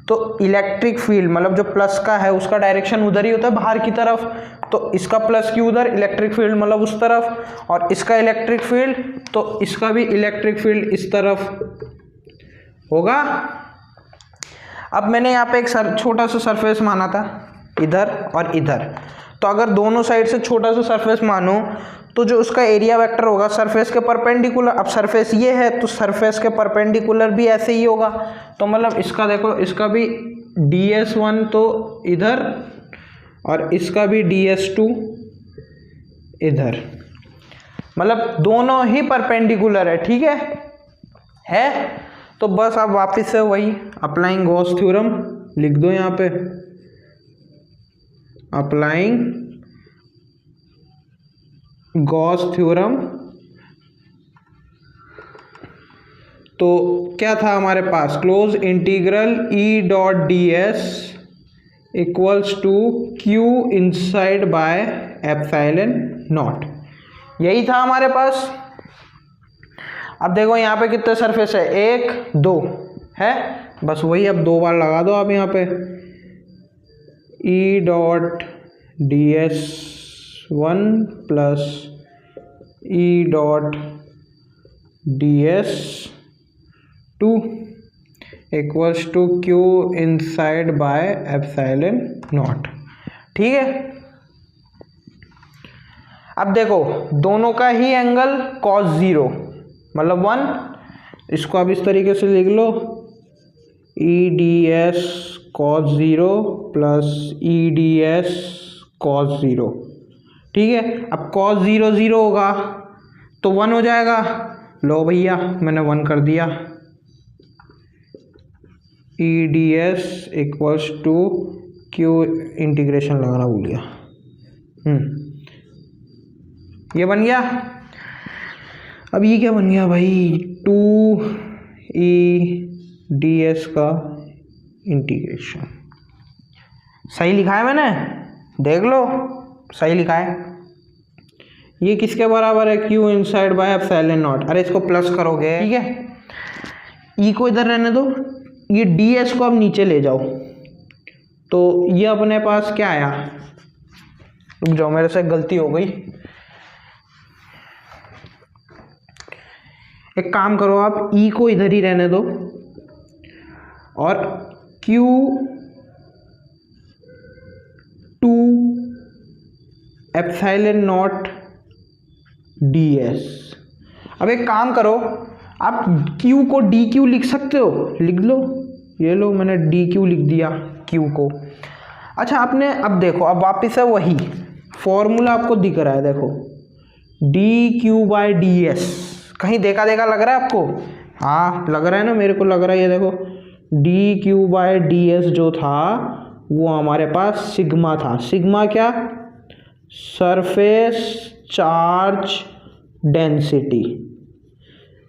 तो इलेक्ट्रिक फील्ड मतलब जो प्लस का है उसका डायरेक्शन उधर ही होता है, बाहर की तरफ। तो इसका प्लस क्यू उधर, इलेक्ट्रिक फील्ड मतलब उस तरफ, और इसका इलेक्ट्रिक फील्ड, तो इसका भी इलेक्ट्रिक फील्ड इस तरफ होगा। अब मैंने यहाँ पे एक छोटा सा सरफेस माना था, इधर और इधर। तो अगर दोनों साइड से छोटा सा सरफेस मानो, तो जो उसका एरिया वेक्टर होगा सरफेस के परपेंडिकुलर। अब सरफेस ये है, तो सरफेस के परपेंडिकुलर भी ऐसे ही होगा। तो मतलब इसका देखो, इसका भी ds1 तो इधर, और इसका भी ds2 इधर, मतलब दोनों ही परपेंडिकुलर है। ठीक है। तो बस आप वापस से वही अप्लाइंग गॉस थ्योरम लिख दो यहाँ पे, अप्लाइंग गॉस थ्योरम। तो क्या था हमारे पास? Close integral E dot ds equals to Q inside by epsilon not, यही था हमारे पास। अब देखो यहाँ पे कितने सरफेस है? 1 2 है, बस वही अब 2 बार लगा दो आप यहाँ पे। E dot ds1 plus E dot ds2 equals to Q inside by epsilon naught. ठीक है, अब देखो दोनों का ही एंगल cos 0 मतलब 1, इसको आप इस तरीके से लिख लो EDS cos 0 plus EDS cos 0, ठीक है। अब cos 0 0 होगा तो 1 हो जाएगा, लो भैया मैंने 1 कर दिया। EDS equals to Q, integration लगाना भूल गया, ये बन गया। अब ये क्या बन गया भाई, 2EDS का इंटीग्रेशन। सही लिखा है मैंने, देख लो सही लिखा है। ये किसके बराबर है, Q inside by epsilon not. अरे इसको प्लस करोगे, ठीक है, E को इधर रहने दो, ये DS को अब नीचे ले जाओ, तो ये अपने पास क्या आया, रुक जाओ मेरे से गलती हो गई। एक काम करो आप E को इधर ही रहने दो और Q 2 एप्सिलॉन नॉट DS। अब एक काम करो, आप Q को DQ लिख सकते हो, लिख लो, ये लो मैंने DQ लिख दिया Q को। अच्छा आपने अब देखो, अब वापस है वही फॉर्मूला आपको दिख रहा है, देखो DQ बाय DS। कहीं देखा देखा लग रहा है आपको, हाँ लग रहा है ना, मेरे को लग रहा है। ये देखो DQ बाय DS जो था वो हमारे पास सिग्मा था। सिग्मा क्या, सरफेस चार्ज डेंसिटी।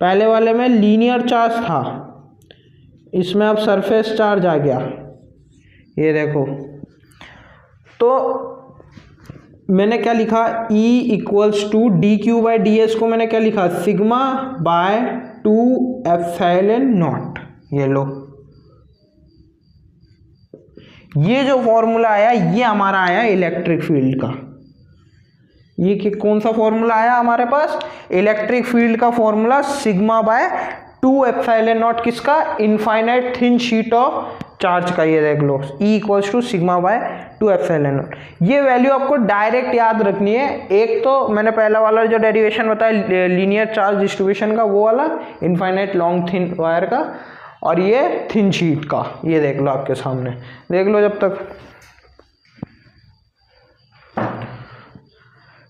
पहले वाले में लीनियर चार्ज था, इसमें अब सरफेस चार्ज आ गया, ये देखो। तो मैंने क्या लिखा, E equals to DQ by DS को मैंने क्या लिखा, सिग्मा बाय 2 एप्सिलॉन नॉट। ये लो, ये जो फॉर्मूला आया ये हमारा आया इलेक्ट्रिक फील्ड का। ये कि कौन सा फॉर्मूला आया हमारे पास, इलेक्ट्रिक फील्ड का formula sigma by 2 epsilon not, किसका, infinite thin sheet of charge का। ये देख लो E equals to sigma by 2 epsilon not. ये वैल्यू आपको डायरेक्ट याद रखनी है। एक तो मैंने पहला वाला जो डेरिवेशन बताया लीनियर चार्ज डिस्ट्रीब्यूशन का, वो वाला इनफाइनाइट लॉन्ग थिन वायर का, और ये थिन शीट का। ये देख लो आपके सामने, देख लो जब तक,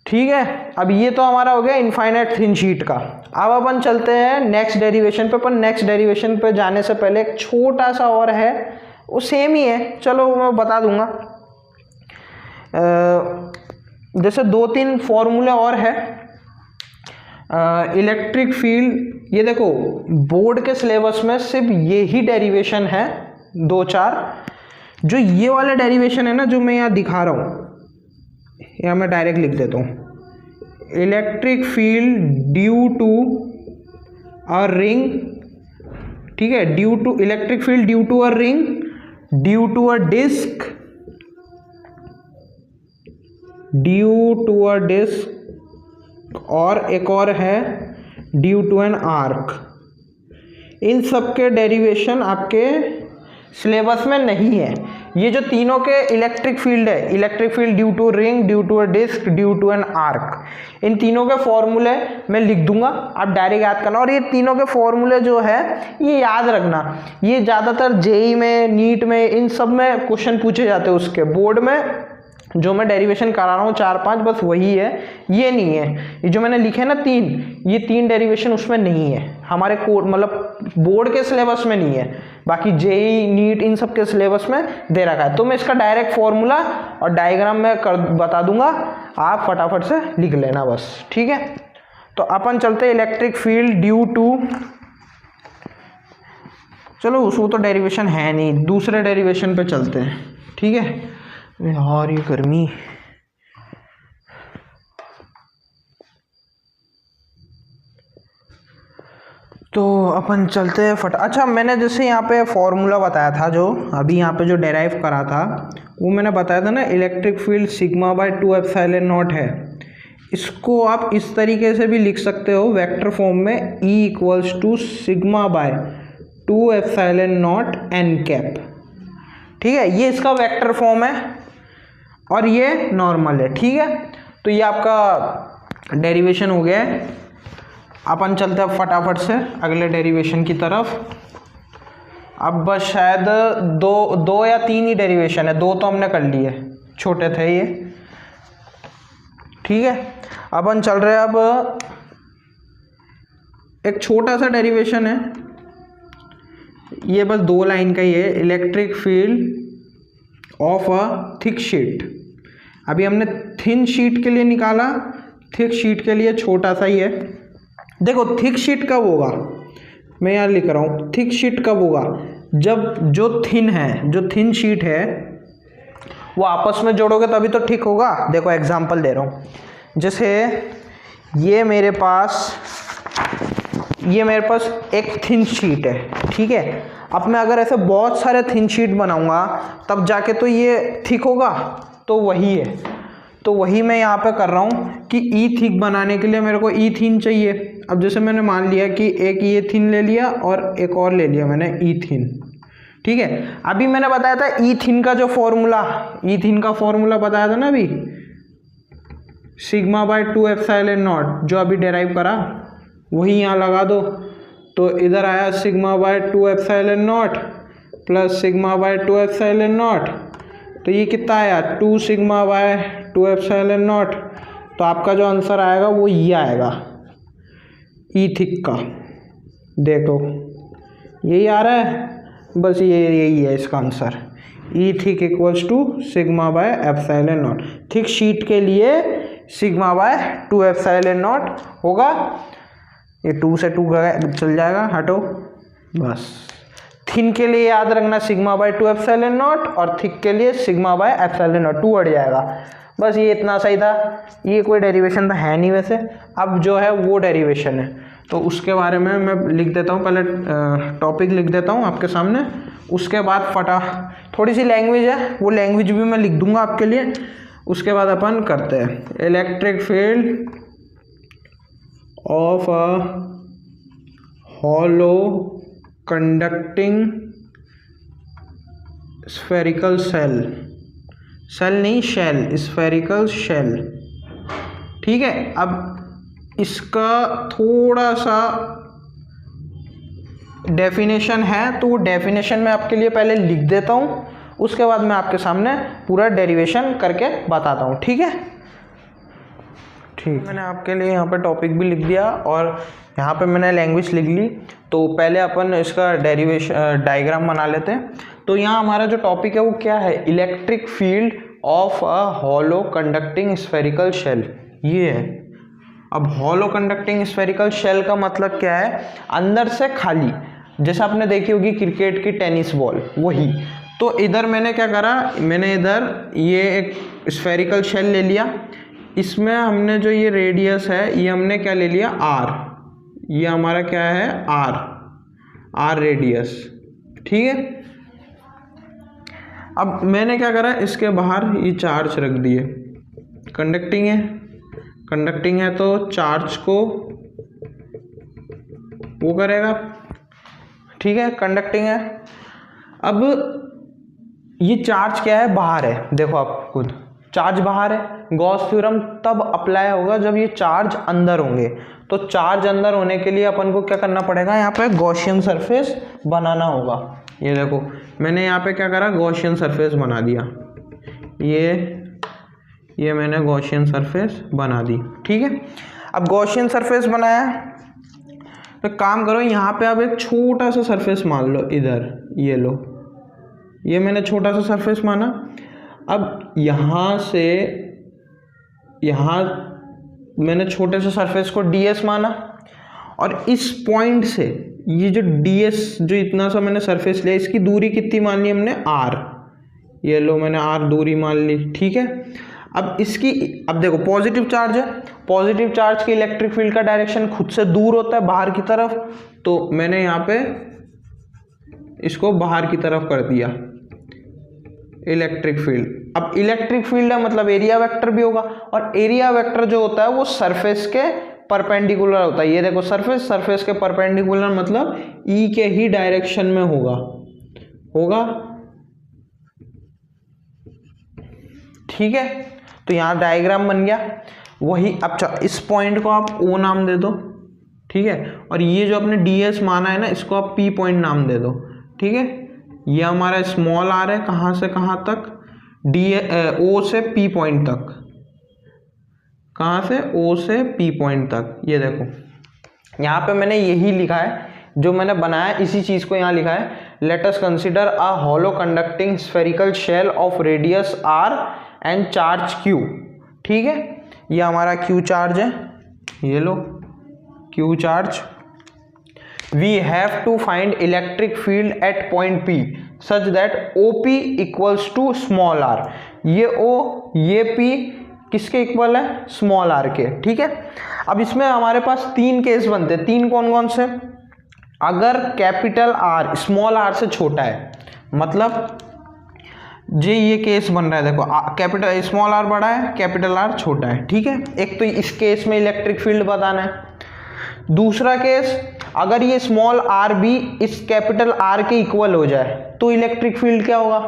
ठीक है। अब ये तो हमारा हो गया इनफाइनाइट थिन शीट का। अब अपन चलते हैं नेक्स्ट डेरिवेशन पे। अपन नेक्स्ट डेरिवेशन पे जाने से पहले एक छोटा सा और है, वो सेम ही है, चलो मैं बता दूंगा। जैसे 2-3 फॉर्मूले और है इलेक्ट्रिक फील्ड। ये देखो बोर्ड के सिलेबस में सिर्फ यही डेरिवेशन है 2-4। जो ये वाला डेरिवेशन है ना, जो मैं यहाँ दिखा रहा हूँ, यहाँ मैं डायरेक्ट लिख देता हूँ, electric field due to a ring, ठीक है, due to electric field due to a ring, due to a disc, due to a disc, और एक और है ड्यू टू एन आर्क। इन सब के डेरिवेशन आपके सिलेबस में नहीं है। ये जो तीनों के इलेक्ट्रिक फील्ड है, electric field due to ring, due to a disc, due to an arc, इन तीनों के फॉर्मूले मैं लिख दूंगा, आप डायरेक्ट याद करना। और ये तीनों के फॉर्मूले जो है ये याद रखना, ये ज़्यादातर जेई में, नीट में, इन सब में क्वेश्चन पूछे जाते हैं। उसके बोर्ड में जो मैं डेरिवेशन करा रहा हूँ 4-5 बस वही है, ये नहीं है। ये जो मैंने लिखे ना 3, ये 3 डेरिवेशन उसमें नहीं है हमारे कोड, मतलब बोर्ड के सिलेबस में नहीं है। बाकी जेई, नीट, इन सब के सिलेबस में दे रखा है। तो मैं इसका डायरेक्ट फॉर्मूला और डायग्राम में बता दूंगा, आप फटाफट से लिख लेना बस, ठीक है। तो अपन चलते हैं इलेक्ट्रिक फील्ड ड्यू टू, चलो उसको तो डेरिवेशन है नहीं, दूसरे डेरिवेशन पे चलते हैं, ठीक है। यार ये गर्मी, तो अपन चलते हैं अच्छा मैंने जैसे यहाँ पे फॉर्मूला बताया था, जो अभी यहाँ पे जो डेराइव करा था, वो मैंने बताया था ना, electric field sigma by 2 epsilon naught है। इसको आप इस तरीके से भी लिख सकते हो वेक्टर फॉर्म में, E equals to sigma by 2 epsilon naught N cap, ठीक है। ये इसका वेक्टर फॉर्म है और ये नॉर्मल है, ठीक है। तो ये आपका डेरिवेशन हो गया है। अपन चलते हैं फटाफट से अगले डेरिवेशन की तरफ। अब बस शायद दो या तीन ही डेरिवेशन है, 2 तो हमने कर लिए, छोटे थे ये, ठीक है। अपन चल रहे हैं, अब एक छोटा सा डेरिवेशन है, ये बस 2 लाइन का ही है। Electric field of a thick sheet. अभी हमने थिन शीट के लिए निकाला, थिक शीट के लिए छोटा सा ही है। देखो थिक शीट कब होगा, मैं यहाँ लिख रहा हूँ, थिक शीट कब होगा, जब जो थिन है, जो थिन शीट है वो आपस में जोड़ोगे तभी तो ठीक होगा। देखो एग्जांपल दे रहा हूँ, जैसे ये मेरे पास एक थिन शीट है, ठीक है। अब मैं अगर ऐसे बहुत सारे थिन शीट बनाऊंगा तब जाके तो ये थिक होगा, तो वही है, तो वही मैं यहाँ पे कर रहा हूँ कि ई थिक बनाने के लिए मेरे को ई थिन चाहिए। अब जैसे मैंने मान लिया कि एक ये थिन ले लिया और एक और ले लिया मैंने ई थिन, ठीक है। अभी मैंने बताया था ई थिन का जो फॉर्मूला, ई थिन का फॉर्मूला बताया था ना अभी, सिग्मा बाय 2 एप्सिलॉन नॉट, जो अभी डेराइव करा वही यहाँ लगा दो। तो इधर आया sigma by 2 epsilon not plus sigma by 2 epsilon not, तो ये कितना आया 2 सिग्मा बाय 2 एप्सिलॉन नॉट। तो आपका जो आंसर आएगा वो ये आएगा ई थिक का। देखो यही आ रहा है, बस यही है इसका answer, E thick equals to sigma by epsilon naught. Thick sheet के लिए सिग्मा बाय 2 एप्सिलॉन नॉट होगा। ये 2 से 2 चल जाएगा, हटो बस। थिन के लिए याद रखना सिग्मा बाय 2 एप्सिलॉन नॉट, और थिक के लिए सिग्मा बाय एप्सिलॉन नॉट, 2 हट जाएगा। बस ये इतना सही था, ये कोई डेरिवेशन तो है नहीं वैसे। अब जो है वो डेरिवेशन है, तो उसके बारे में मैं लिख देता हूँ, पहले टॉपिक लिख देता हूँ आपके सामने, उसके बाद थोड़ी सी लैंग्वेज है, वो लैंग्वेज भी मैं लिख दूंगा आपके लिए। उसके बाद अपन करते हैं electric field of a hollow conducting spherical cell, cell नहीं शेल, स्फेरिकल शेल, ठीक है। अब इसका थोड़ा सा डेफिनेशन है, तो वो डेफिनेशन मैं आपके लिए पहले लिख देता हूँ, उसके बाद मैं आपके सामने पूरा डेरिवेशन करके बताता हूँ, ठीक है। ठीक, मैंने आपके लिए यहाँ पे टॉपिक भी लिख दिया और यहाँ पे मैंने लैंग्वेज लिख ली। तो पहले अपन इसका डेरिवेशन डायग्राम बना लेते हैं। तो यहाँ हमारा जो टॉपिक है वो क्या है, electric field of a hollow conducting spherical shell, ये है। अब हॉलो कंडक्टिंग स्फेरिकल शेल का मतलब क्या है, अंदर से खाली, जैसे आपने देखी होगी क्रिकेट की टेनिस बॉल, वही। तो इधर मैंने क्या करा, मैंने इधर ये एक स्फेरिकल शेल ले लिया, इसमें हमने जो ये रेडियस है ये हमने क्या ले लिया आर, ये हमारा क्या है आर रेडियस, ठीक है। अब मैंने क्या करा, इसके बाहर ये चार्ज रख दिए, कंडक्टिंग है तो चार्ज को वो करेगा, ठीक है, कंडक्टिंग है। अब ये चार्ज क्या है, बाहर है, देखो आप खुद, चार्ज बाहर है। गॉस थ्योरम तब अप्लाई होगा जब ये चार्ज अंदर होंगे। तो चार्ज अंदर होने के लिए अपन को क्या करना पड़ेगा, यहाँ पे गॉसियन सरफेस बनाना होगा। ये देखो मैंने यहाँ पे क्या करा, गॉसियन सरफेस बना दिया, ये मैंने गॉसियन सरफेस बना दी, ठीक है। अब गॉसियन सरफेस बनाया, तो काम करो यहाँ पे अब एक छोटा सा सरफेस मान लो, इधर ये लो, ये मैंने छोटा सा सरफेस माना। अब यहाँ से यहाँ मैंने छोटे से सरफेस को ds माना, और इस पॉइंट से ये जो ds जो इतना सा मैंने सरफेस लिया, इसकी दूरी कितनी मान ली हमने r, ये लो मैंने r दूरी मान ली, ठीक है। अब अब देखो पॉजिटिव चार्ज है, पॉजिटिव चार्ज की इलेक्ट्रिक फील्ड का डायरेक्शन खुद से दूर होता है बाहर की तरफ, तो मैंने यहाँ पे इसको बाहर की तरफ कर दिया इलेक्ट्रिक फील्ड। अब इलेक्ट्रिक फील्ड है मतलब एरिया वेक्टर भी होगा, और एरिया वेक्टर जो होता है वो सरफेस के परपेंडिकुलर होता है। ये देखो सरफेस के परपेंडिकुलर मतलब ई के ही डायरेक्शन में होगा, ठीक है। तो यहाँ डायग्राम बन गया वही। अब इस पॉइंट को आप ओ नाम दे दो, ठीक है, और ये जो आपने ds माना है ना, इसको आप p पॉइंट नाम दे दो, ठीक है। ये हमारा स्मॉल r है, कहाँ से कहाँ तक, o से p पॉइंट तक, कहाँ से, o से p पॉइंट तक। ये देखो यहाँ पे मैंने यही लिखा है जो मैंने बनाया, इसी चीज़ को यहाँ लिखा है, let us consider a hollow conducting spherical shell of radius r and charge q, ठीक है। ये हमारा q चार्ज है, ये लो q charge. We have to find electric field at point P such that OP equals to small r। ये O ये P किसके इक्वल है, स्मॉल r के, ठीक है। अब इसमें हमारे पास तीन केस बनते हैं, तीन कौन कौन से, अगर कैपिटल R स्मॉल r से छोटा है, मतलब ये केस बन रहा है, देखो कैपिटल स्मॉल r बड़ा है, कैपिटल R छोटा है, ठीक है। एक तो इस केस में इलेक्ट्रिक फील्ड बताना है। दूसरा केस, अगर ये स्मॉल r भी इस कैपिटल R के इक्वल हो जाए तो इलेक्ट्रिक फील्ड क्या होगा।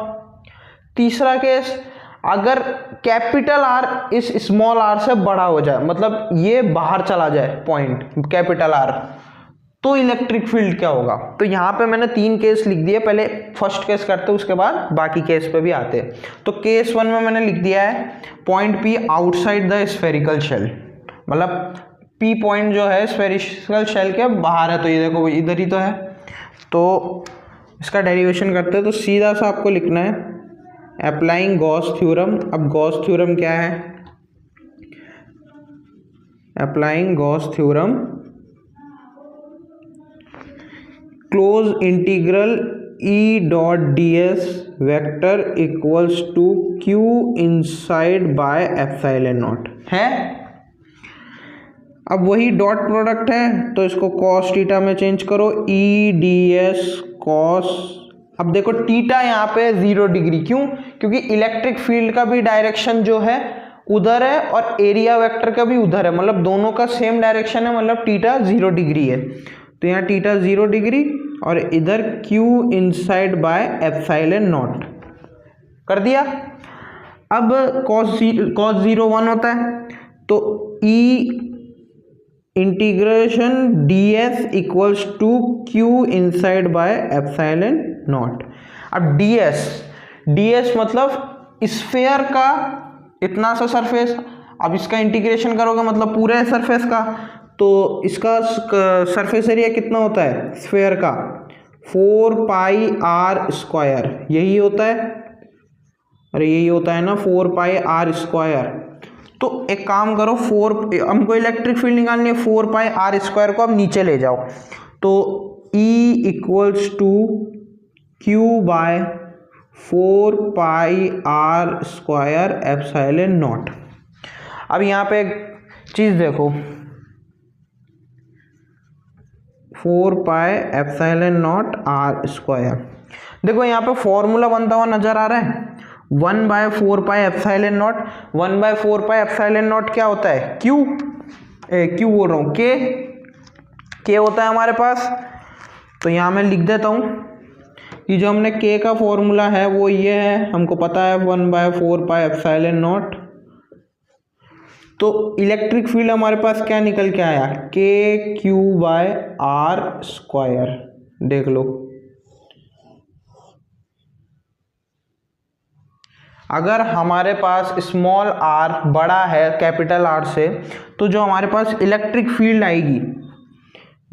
तीसरा केस, अगर कैपिटल R इस स्मॉल r से बड़ा हो जाए, मतलब ये बाहर चला जाए पॉइंट कैपिटल R, तो इलेक्ट्रिक फील्ड क्या होगा। तो यहाँ पे मैंने तीन केस लिख दिए, पहले फर्स्ट केस करते हैं उसके बाद बाकी केस पे भी आते हैं। तो केस 1 में मैंने लिख दिया है point P outside the spherical shell, मतलब P पॉइंट जो है स्फेरिकल शेल के बाहर है, तो ये देखो इधर ही तो है। तो इसका डेरिवेशन करते हैं, तो सीधा सा आपको लिखना है अप्लाइंग गॉस थ्योरम। अब गॉस थ्योरम क्या है, applying Gauss theorem, close integral E dot ds vector equals to Q inside by epsilon naught है। अब वही डॉट प्रोडक्ट है, तो इसको कॉस थीटा में चेंज करो, E ds कॉस। अब देखो थीटा यहाँ पे 0 डिग्री, क्यों, क्योंकि इलेक्ट्रिक फील्ड का भी डायरेक्शन जो है उधर है और एरिया वेक्टर का भी उधर है, मतलब दोनों का सेम डायरेक्शन है, मतलब थीटा 0 डिग्री है। तो यहाँ थीटा 0 डिग्री और इधर Q inside by epsilon not कर दिया। अब cos 0 1 होता है, तो E integration ds equals to Q inside by epsilon naught. अब ds मतलब स्फेयर का इतना सा सरफेस, अब इसका इंटीग्रेशन करोगे मतलब पूरे सरफेस का, तो इसका सरफेस एरिया कितना होता है स्फेयर का, 4 पाई r स्क्वायर, यही होता है, अरे यही होता है ना 4 पाई r स्क्वायर। तो एक काम करो, हमको इलेक्ट्रिक फील्ड निकालनी है, 4 पाई r स्क्वायर को अब नीचे ले जाओ, तो E equals to Q by 4 pi r square epsilon naught. अब यहाँ पे एक चीज़ देखो, 4 pi epsilon naught r square, देखो यहाँ पे फॉर्मूला बनता हुआ नजर आ रहा है, 1 by 4 pi epsilon not. 1 by 4 pi epsilon naught क्या होता है, क्यू बोल रहा हूँ, के होता है हमारे पास। तो यहाँ मैं लिख देता हूँ कि जो हमने के का फॉर्मूला है वो ये है, हमको पता है 1 बाय 4 पाई एप्सिलॉन नॉट। तो इलेक्ट्रिक फील्ड हमारे पास क्या निकल के आया, के क्यू बाय r स्क्वायर, देख लो। अगर हमारे पास स्मॉल r बड़ा है कैपिटल R से, तो जो हमारे पास इलेक्ट्रिक फील्ड आएगी,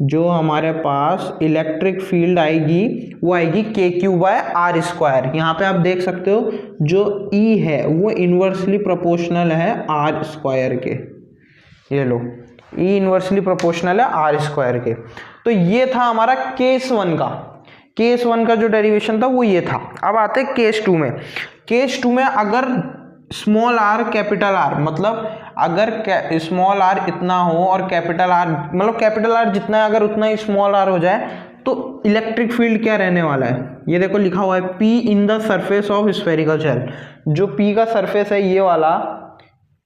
जो हमारे पास इलेक्ट्रिक फील्ड आएगी वो आएगी के क्यू बाय r स्क्वायर। यहाँ पे आप देख सकते हो जो E है वो इन्वर्सली प्रोपोर्शनल है r स्क्वायर के, ये लो E इन्वर्सली प्रोपोर्शनल है r स्क्वायर के। तो ये था हमारा केस 1 का, केस 1 का जो डेरिवेशन था वो ये था। अब आते हैं केस 2 में। केस 2 में अगर स्मॉल r कैपिटल R, मतलब अगर स्मॉल r इतना हो और कैपिटल R, मतलब कैपिटल R जितना है अगर उतना ही स्मॉल r हो जाए, तो इलेक्ट्रिक फील्ड क्या रहने वाला है, ये देखो लिखा हुआ है P in the surface of spherical shell. जो P का सरफेस है ये वाला,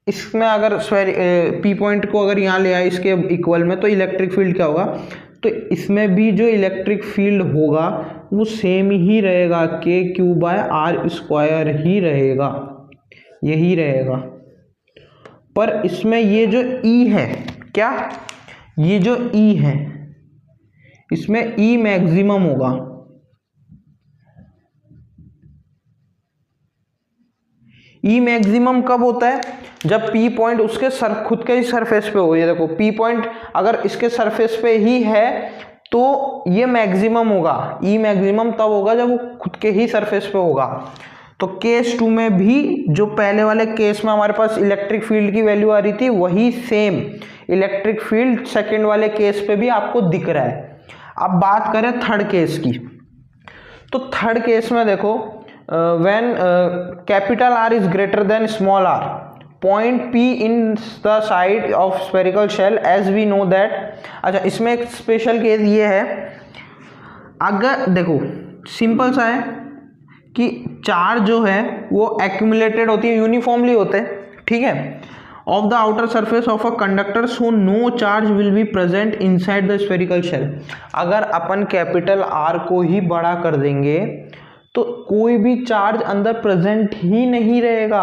इसमें अगर P पॉइंट को अगर यहाँ ले आए इसके इक्वल में, तो इलेक्ट्रिक फील्ड क्या होगा, तो इसमें भी जो इलेक्ट्रिक फील्ड होगा वो सेम ही रहेगा, के क्यू बाय r स्क्वायर ही रहेगा, यही रहेगा, पर इसमें ये जो ई है, क्या ये जो ई है इसमें ई मैक्सिमम होगा। ई मैक्सिमम कब होता है? जब पी पॉइंट उसके खुद के ही सरफेस पे हो। ये देखो पी पॉइंट अगर इसके सरफेस पे ही है तो ये मैक्सिमम होगा। ई मैक्सिमम तब होगा जब वो खुद के ही सरफेस पे होगा। तो केस 2 में भी जो पहले वाले केस में हमारे पास इलेक्ट्रिक फील्ड की वैल्यू आ रही थी, वही सेम इलेक्ट्रिक फील्ड सेकेंड वाले केस पे भी आपको दिख रहा है। अब बात करें थर्ड केस की, तो थर्ड केस में देखो when capital R is greater than small R, point P in the side of spherical shell as we know that. अच्छा, इसमें एक स्पेशल केस ये है, अगर देखो सिंपल सा है कि चार्ज जो है वो एक्यूमुलेटेड होती है, यूनिफॉर्मली होते हैं, ठीक है, of the outer surface of a conductor, so no charge will be present inside the spherical shell. अगर अपन कैपिटल आर को ही बड़ा कर देंगे तो कोई भी चार्ज अंदर प्रेजेंट ही नहीं रहेगा।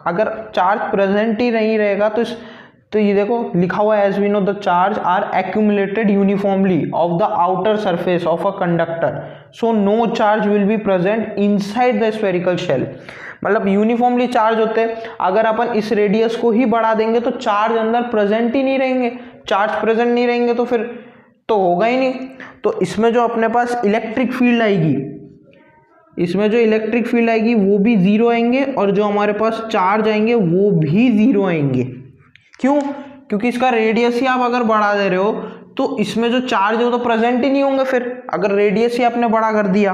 अगर चार्ज प्रेजेंट ही नहीं रहेगा तो ये देखो लिखा हुआ है as we know the charge are accumulated uniformly of the outer surface of a conductor, so no charge will be present inside the spherical shell. मतलब यूनिफॉर्मली चार्ज होते हैं, अगर अपन इस रेडियस को ही बढ़ा देंगे तो चार्ज अंदर प्रेजेंट ही नहीं रहेंगे। चार्ज प्रेजेंट नहीं रहेंगे तो फिर तो होगा ही नहीं। तो इसमें जो अपने पास इलेक्ट्रिक फील्ड आएगी, इसमें जो इलेक्ट्रिक फील्ड आएगी वो भी जीरो आएंगे और जो हमारे पास चार्ज आएंगे वो भी जीरो आएंगे। क्यों? क्योंकि इसका रेडियस ही आप अगर बढ़ा दे रहे हो तो इसमें जो चार्ज है वो तो प्रेजेंट ही नहीं होंगे फिर, अगर रेडियस ही आपने बड़ा कर दिया।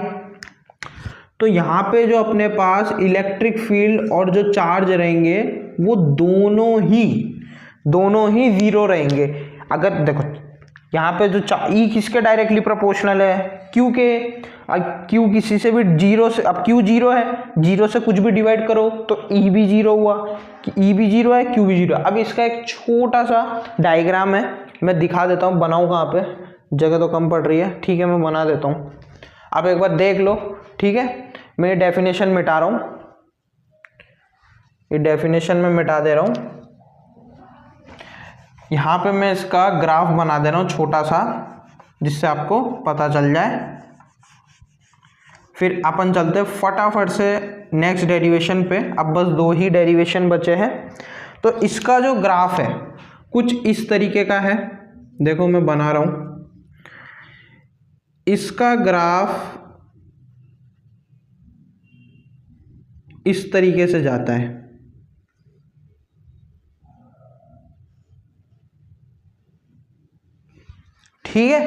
तो यहाँ पे जो अपने पास इलेक्ट्रिक फील्ड और जो चार्ज रहेंगे वो दोनों ही जीरो रहेंगे। अगर देखो यहाँ पे जो ई किसके डायरेक्टली प्रोपोर्शनल है? क्यू के। क्यू किसी से भी जीरो से, अब क्यू जीरो है, जीरो से कुछ भी डिवाइड करो तो ई भी जीरो हुआ, कि ई भी जीरो है क्यू भी जीरो है। अब इसका एक छोटा सा डायग्राम है, मैं दिखा देता हूँ। बनाऊँ कहाँ पे? जगह तो कम पड़ रही है, ठीक है मैं बना देता हूँ, आप एक बार देख लो, ठीक है। मैं ये डेफिनेशन मिटा रहा हूँ, ये डेफिनेशन में मिटा दे रहा हूँ। यहाँ पे मैं इसका ग्राफ बना दे रहा हूँ छोटा सा, जिससे आपको पता चल जाए। फिर अपन चलते फटाफट से नेक्स्ट डेरिवेशन पे। अब बस 2 ही डेरिवेशन बचे हैं। तो इसका जो ग्राफ है कुछ इस तरीके का है, देखो मैं बना रहा हूँ। इसका ग्राफ इस तरीके से जाता है, ठीक है।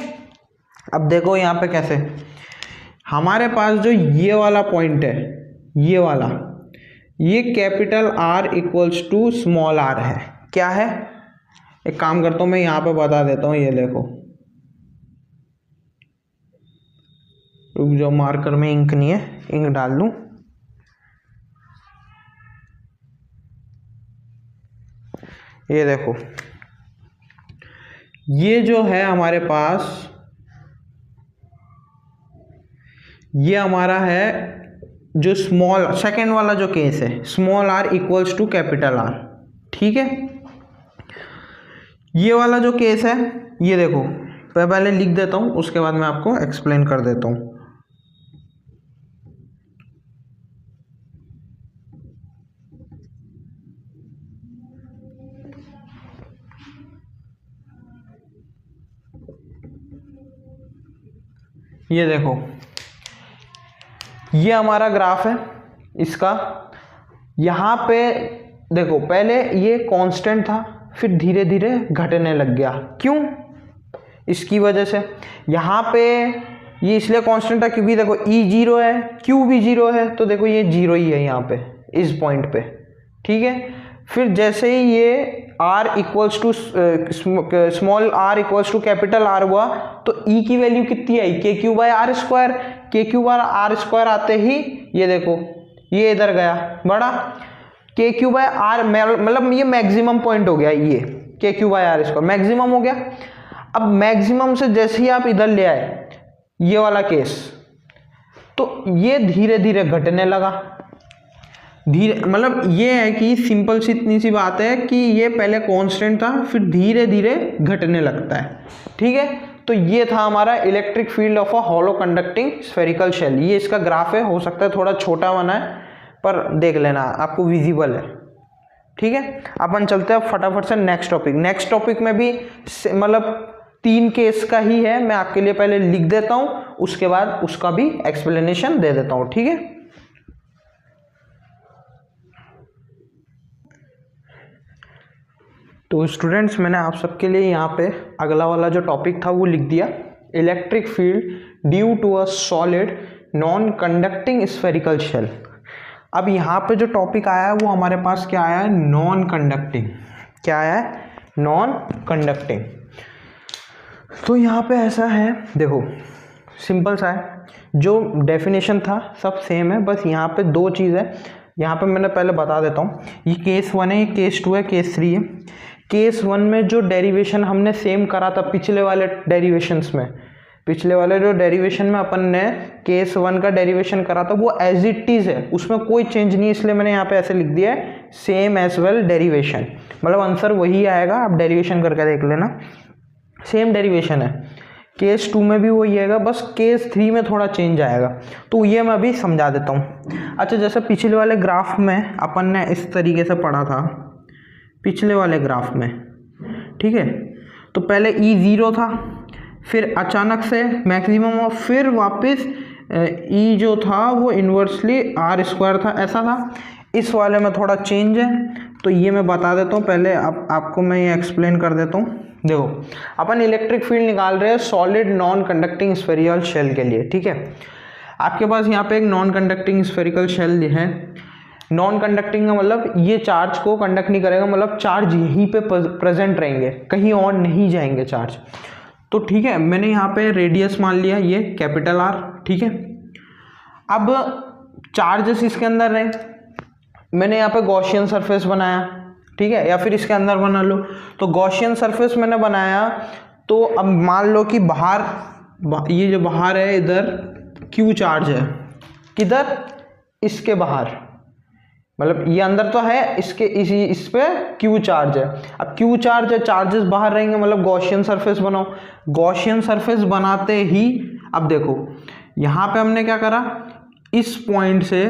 अब देखो यहाँ पे कैसे, हमारे पास जो ये वाला पॉइंट है, ये वाला, ये capital R equals to small R है। क्या है? एक काम करता हूँ मैं यहाँ पे बता देता हूँ, ये देखो, रुक जाओ, मार्कर में इंक नहीं है, इंक डाल दूँ। ये देखो, ये जो है हमारे पास, ये हमारा है जो स्मॉल सेकेंड वाला जो केस है, small R equals to capital R, ठीक है। ये वाला जो केस है, ये देखो मैं पहले लिख देता हूँ, उसके बाद मैं आपको एक्सप्लेन कर देता हूँ। ये देखो, ये हमारा ग्राफ है इसका। यहाँ पे देखो पहले ये कांस्टेंट था, फिर धीरे धीरे घटने लग गया। क्यों? इसकी वजह से यहाँ पे ये इसलिए कांस्टेंट था क्योंकि देखो ई जीरो है, क्यू भी जीरो है, तो देखो ये जीरो ही है यहाँ पे इस पॉइंट पे, ठीक है। फिर जैसे ही ये r equals to small r equals to capital R हुआ तो e की वैल्यू कितनी आई? K Q by R square. K Q by R square आते ही ये देखो ये इधर गया बड़ा, के क्यू बाय आर, मतलब ये मैक्सिमम पॉइंट हो गया, ये K Q by R square maximum हो गया। अब मैक्सिमम से जैसे ही आप इधर ले आए ये वाला केस, तो ये धीरे धीरे घटने लगा। धीरे मतलब ये है कि सिंपल सी इतनी सी बात है कि ये पहले कांस्टेंट था, फिर धीरे धीरे घटने लगता है। ठीक है, तो ये था हमारा electric field of a hollow conducting spherical shell. ये इसका ग्राफ है, हो सकता है थोड़ा छोटा बना है पर देख लेना आपको विजिबल है। ठीक है, अपन चलते हैं फटाफट से नेक्स्ट टॉपिक। नेक्स्ट टॉपिक में भी मतलब 3 केस का ही है, मैं आपके लिए पहले लिख देता हूं, उसके बाद उसका भी एक्सप्लेनेशन दे देता हूं। ठीक है, तो स्टूडेंट्स मैंने आप सबके लिए यहाँ पे अगला वाला जो टॉपिक था वो लिख दिया, electric field due to a solid non conducting spherical shell. अब यहाँ पे जो टॉपिक आया है वो हमारे पास क्या आया है, नॉन कंडक्टिंग। क्या आया है, नॉन कंडक्टिंग। तो यहाँ पे ऐसा है, देखो सिंपल सा है, जो डेफिनेशन था सब सेम है, बस यहाँ पे 2 चीज़ है। यहाँ पे मैंने पहले बता देता हूँ, ये केस 1 है, ये केस 2 है, केस 3 है। केस 1 में जो डेरिवेशन हमने सेम करा था पिछले वाले डेरिवेशंस में, पिछले वाले जो डेरिवेशन में अपन ने केस 1 का डेरिवेशन करा था वो एज इट इज़ है, उसमें कोई चेंज नहीं है, इसलिए मैंने यहाँ पे ऐसे लिख दिया है सेम एज वेल डेरिवेशन, मतलब आंसर वही आएगा। आप डेरिवेशन करके देख लेना, सेम डेरिवेशन है। केस 2 में भी वही आएगा, बस केस 3 में थोड़ा चेंज आएगा, तो ये मैं अभी समझा देता हूँ। अच्छा, जैसे पिछले वाले ग्राफ में अपन ने इस तरीके से पढ़ा था, पिछले वाले ग्राफ में, ठीक है, तो पहले ई 0 था, फिर अचानक से मैक्सिमम और फिर वापस ई जो था वो इन्वर्सली r² था, ऐसा था। इस वाले में थोड़ा चेंज है, तो ये मैं बता देता हूँ पहले, आपको मैं ये एक्सप्लेन कर देता हूँ। देखो, अपन इलेक्ट्रिक फील्ड निकाल रहे हैं solid non conducting spherical shell के लिए। ठीक है, आपके पास यहाँ पे एक नॉन कंडक्टिंग स्फेरिकल शेल है। नॉन कंडक्टिंग का मतलब ये चार्ज को कंडक्ट नहीं करेगा, मतलब चार्ज यहीं पे प्रेजेंट रहेंगे, कहीं और नहीं जाएंगे चार्ज। तो ठीक है, मैंने यहाँ पे रेडियस मान लिया ये कैपिटल R। ठीक है, अब चार्जेस इसके अंदर रहे, मैंने यहाँ पे गॉसियन सरफेस बनाया, ठीक है, या फिर इसके अंदर बना लो। तो गॉसियन सरफेस मैंने बनाया, तो अब मान लो कि बाहर, ये जो बाहर है इधर Q चार्ज है, किधर, इसके बाहर, मतलब ये अंदर तो है, इसके इस पे Q चार्ज है। अब Q चार्ज है, चार्जेस बाहर रहेंगे, मतलब गॉसियन सरफेस बनाओ। गॉसियन सरफेस बनाते ही अब देखो यहाँ पे हमने क्या करा, इस पॉइंट से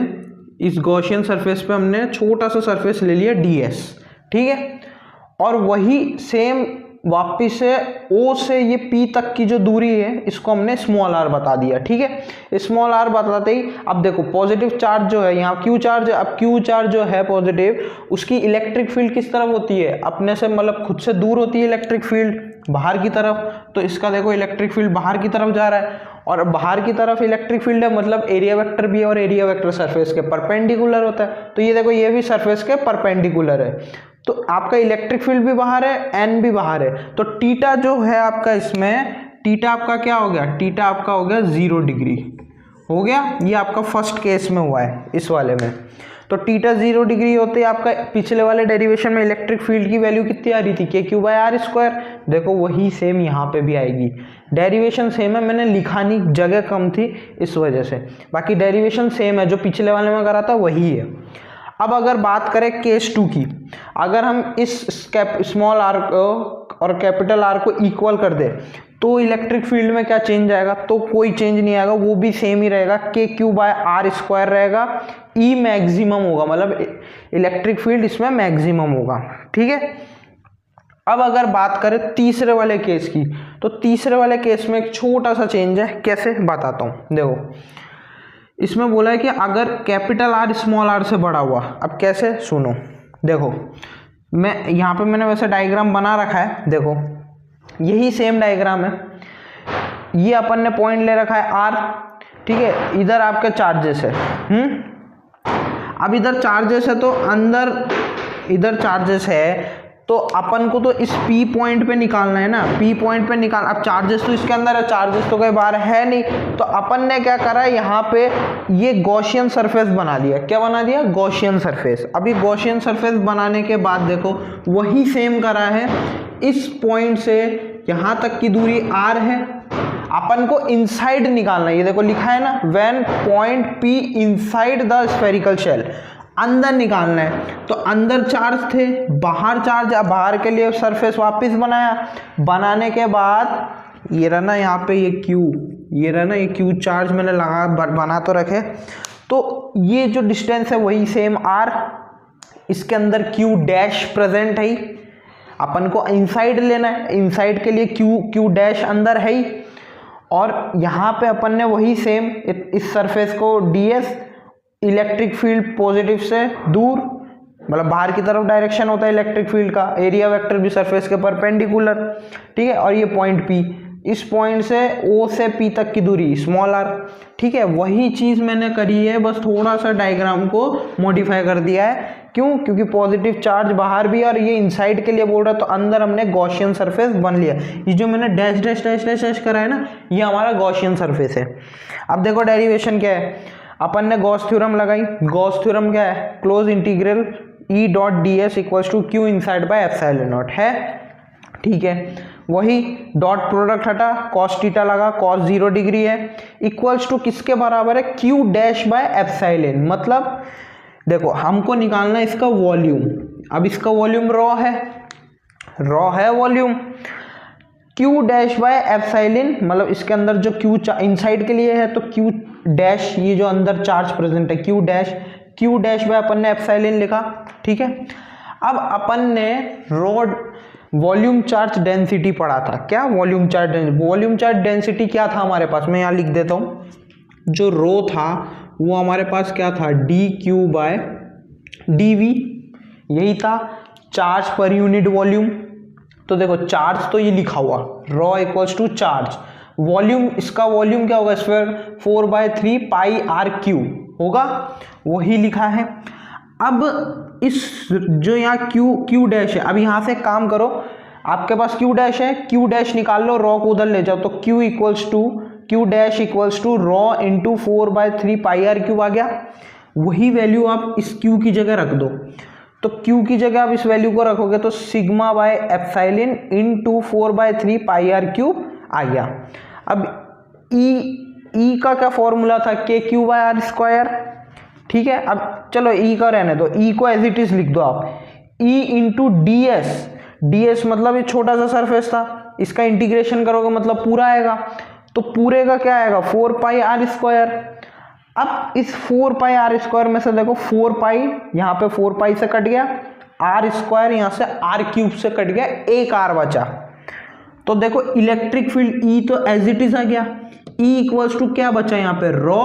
इस गॉसियन सरफेस पे हमने छोटा सा सरफेस ले लिया ds। ठीक है, और वही सेम वापिस से O से ये P तक की जो दूरी है इसको हमने स्मॉल r बता दिया। ठीक है, स्मॉल r बताते ही अब देखो पॉजिटिव चार्ज जो है यहाँ Q चार्ज है, अब Q चार्ज जो है पॉजिटिव, उसकी इलेक्ट्रिक फील्ड किस तरफ होती है, अपने से मतलब खुद से दूर होती है इलेक्ट्रिक फील्ड, बाहर की तरफ। तो इसका देखो इलेक्ट्रिक फील्ड बाहर की तरफ जा रहा है, और बाहर की तरफ इलेक्ट्रिक फील्ड है, मतलब एरिया वेक्टर भी है, और एरिया वेक्टर सरफेस के परपेंडिकुलर होता है। तो ये देखो ये भी सरफेस के परपेंडिकुलर है, तो आपका इलेक्ट्रिक फील्ड भी बाहर है, एन भी बाहर है। तो टीटा जो है आपका इसमें, टीटा आपका क्या हो गया, टीटा आपका हो गया 0 डिग्री हो गया। ये आपका फर्स्ट केस में हुआ है, इस वाले में। तो टीटा 0 डिग्री होते ही आपका पिछले वाले डेरिवेशन में इलेक्ट्रिक फील्ड की वैल्यू कितनी आ रही थी, KQ/r²। देखो वही सेम यहाँ पे भी आएगी, डेरिवेशन सेम है, मैंने लिखा नहीं, जगह कम थी इस वजह से, बाकी डेरिवेशन सेम है, जो पिछले वाले में करा था वही है। अब अगर बात करें केस 2 की, अगर हम इस स्मॉल r और कैपिटल R को इक्वल कर दे तो इलेक्ट्रिक फील्ड में क्या चेंज आएगा, तो कोई चेंज नहीं आएगा, वो भी सेम ही रहेगा, KQ/r² रहेगा। E मैक्सिमम होगा, मतलब इलेक्ट्रिक फील्ड इसमें मैक्सिमम होगा। ठीक है, अब अगर बात करें तीसरे वाले केस की, तो तीसरे वाले केस में एक छोटा सा चेंज है, कैसे बताता हूँ। देखो इसमें बोला है कि अगर कैपिटल R स्मॉल r से बड़ा हुआ, अब कैसे सुनो, देखो मैं यहाँ पे मैंने वैसे डायग्राम बना रखा है, देखो यही सेम डायग्राम है, ये अपन ने पॉइंट ले रखा है R, ठीक है, इधर आपके चार्जेस है, अब इधर चार्जेस है तो अंदर इधर चार्जेस है, तो अपन को तो इस P पॉइंट पे निकालना है ना, P पॉइंट पे निकाल। अब चार्जेस तो इसके अंदर है, चार्जेस तो कहीं बाहर है नहीं, तो अपन ने क्या करा, यहाँ पे ये गॉसियन सरफेस बना दिया। क्या बना दिया, गॉसियन सरफेस। अभी गॉसियन सरफेस बनाने के बाद देखो वही सेम करा है, इस पॉइंट से यहाँ तक की दूरी R है, अपन को इनसाइड निकालना है। ये देखो लिखा है ना, when point P inside the spherical shell. अंदर निकालना है। तो अंदर चार्ज थे, बाहर चार्ज, बाहर के लिए सरफेस वापस बनाया, बनाने के बाद ये रहा ना यहाँ पे ये Q, ये रहा ना ये Q चार्ज मैंने लगा बना तो रखे। तो ये जो डिस्टेंस है वही सेम R, इसके अंदर Q डैश प्रेजेंट है ही, अपन को इनसाइड लेना है, इनसाइड के लिए Q डैश अंदर है ही, और यहाँ पे अपन ने वही सेम इस सरफेस को ds, इलेक्ट्रिक फील्ड पॉजिटिव से दूर, मतलब बाहर की तरफ डायरेक्शन होता है इलेक्ट्रिक फील्ड का, एरिया वेक्टर भी सरफेस के परपेंडिकुलर, ठीक है। और ये पॉइंट P, इस पॉइंट से O से P तक की दूरी स्मॉल r, ठीक है। वही चीज मैंने करी है, बस थोड़ा सा डायग्राम को मॉडिफाई कर दिया है। क्यों? क्योंकि पॉजिटिव चार्ज बाहर भी और ये इनसाइड के लिए बोल रहा है, तो अंदर हमने गॉसियन सरफेस बन लिया। ये जो मैंने dash dash dash dash dash करा है ना, ये हमारा गॉसियन सरफेस है। अब देखो डेरिवेशन क्या है, अपन ने गॉस थ्योरम लगाई। गॉस थ्योरम क्या है? Close integral E dot ds equals to Q inside by epsilon naught है, ठीक है। वही डॉट प्रोडक्ट हटा, cos थीटा लगा, cos 0 डिग्री है, इक्वल्स टू किसके बराबर है? Q dash by epsilon. मतलब देखो हमको निकालना है इसका वॉल्यूम। अब इसका वॉल्यूम रॉ है volume, Q dash by epsilon, मतलब इसके अंदर जो Q इनसाइड के लिए है तो Q डैश, ये जो अंदर चार्ज प्रेजेंट है Q डैश बाय अपन ने एप्सिलॉन लिखा, ठीक है। अब अपन ने रोड वॉल्यूम चार्ज डेंसिटी पढ़ा था। क्या? वॉल्यूम चार्ज डेंसिटी क्या था हमारे पास? मैं यहाँ लिख देता हूँ। जो रो था वो हमारे पास क्या था? dq बाय dv, यही था चार्ज पर यूनिट वॉल्यूम। तो देखो चार्ज तो ये लिखा हुआ rho equals to charge, volume, इसका वॉल्यूम क्या होगा? स्क्वायर 4/3 पाई आर क्यू होगा, वही लिखा है। अब इस जो यहाँ Q डैश है, अब यहाँ से काम करो, आपके पास Q डैश है, Q डैश निकाल लो, रॉ को उधर ले जाओ, तो Q dash equals to rho into 4/3 pi R cube आ गया। वही वैल्यू आप इस Q की जगह रख दो, तो Q की जगह आप इस वैल्यू को रखोगे तो sigma by epsilon into 4/3 pi R cube आ गया। अब E का क्या फॉर्मूला था? KQ बाय आर स्क्वायर, ठीक है। अब चलो E का रहने दो, E को एज इट इज लिख दो आप, E इंटू ds मतलब ये छोटा सा सरफेस था, इसका इंटीग्रेशन करोगे मतलब पूरा आएगा, तो पूरे का क्या आएगा? 4 पाई आर स्क्वायर। अब इस 4 पाई आर स्क्वायर में से देखो 4 पाई, यहाँ पे 4 पाई से कट गया, आर स्क्वायर यहाँ से आर क्यूब से कट गया, एक आर बचा। तो देखो इलेक्ट्रिक फील्ड E तो एज इट इज आ गया, E इक्वल्स टू क्या बचा यहाँ पे? रॉ,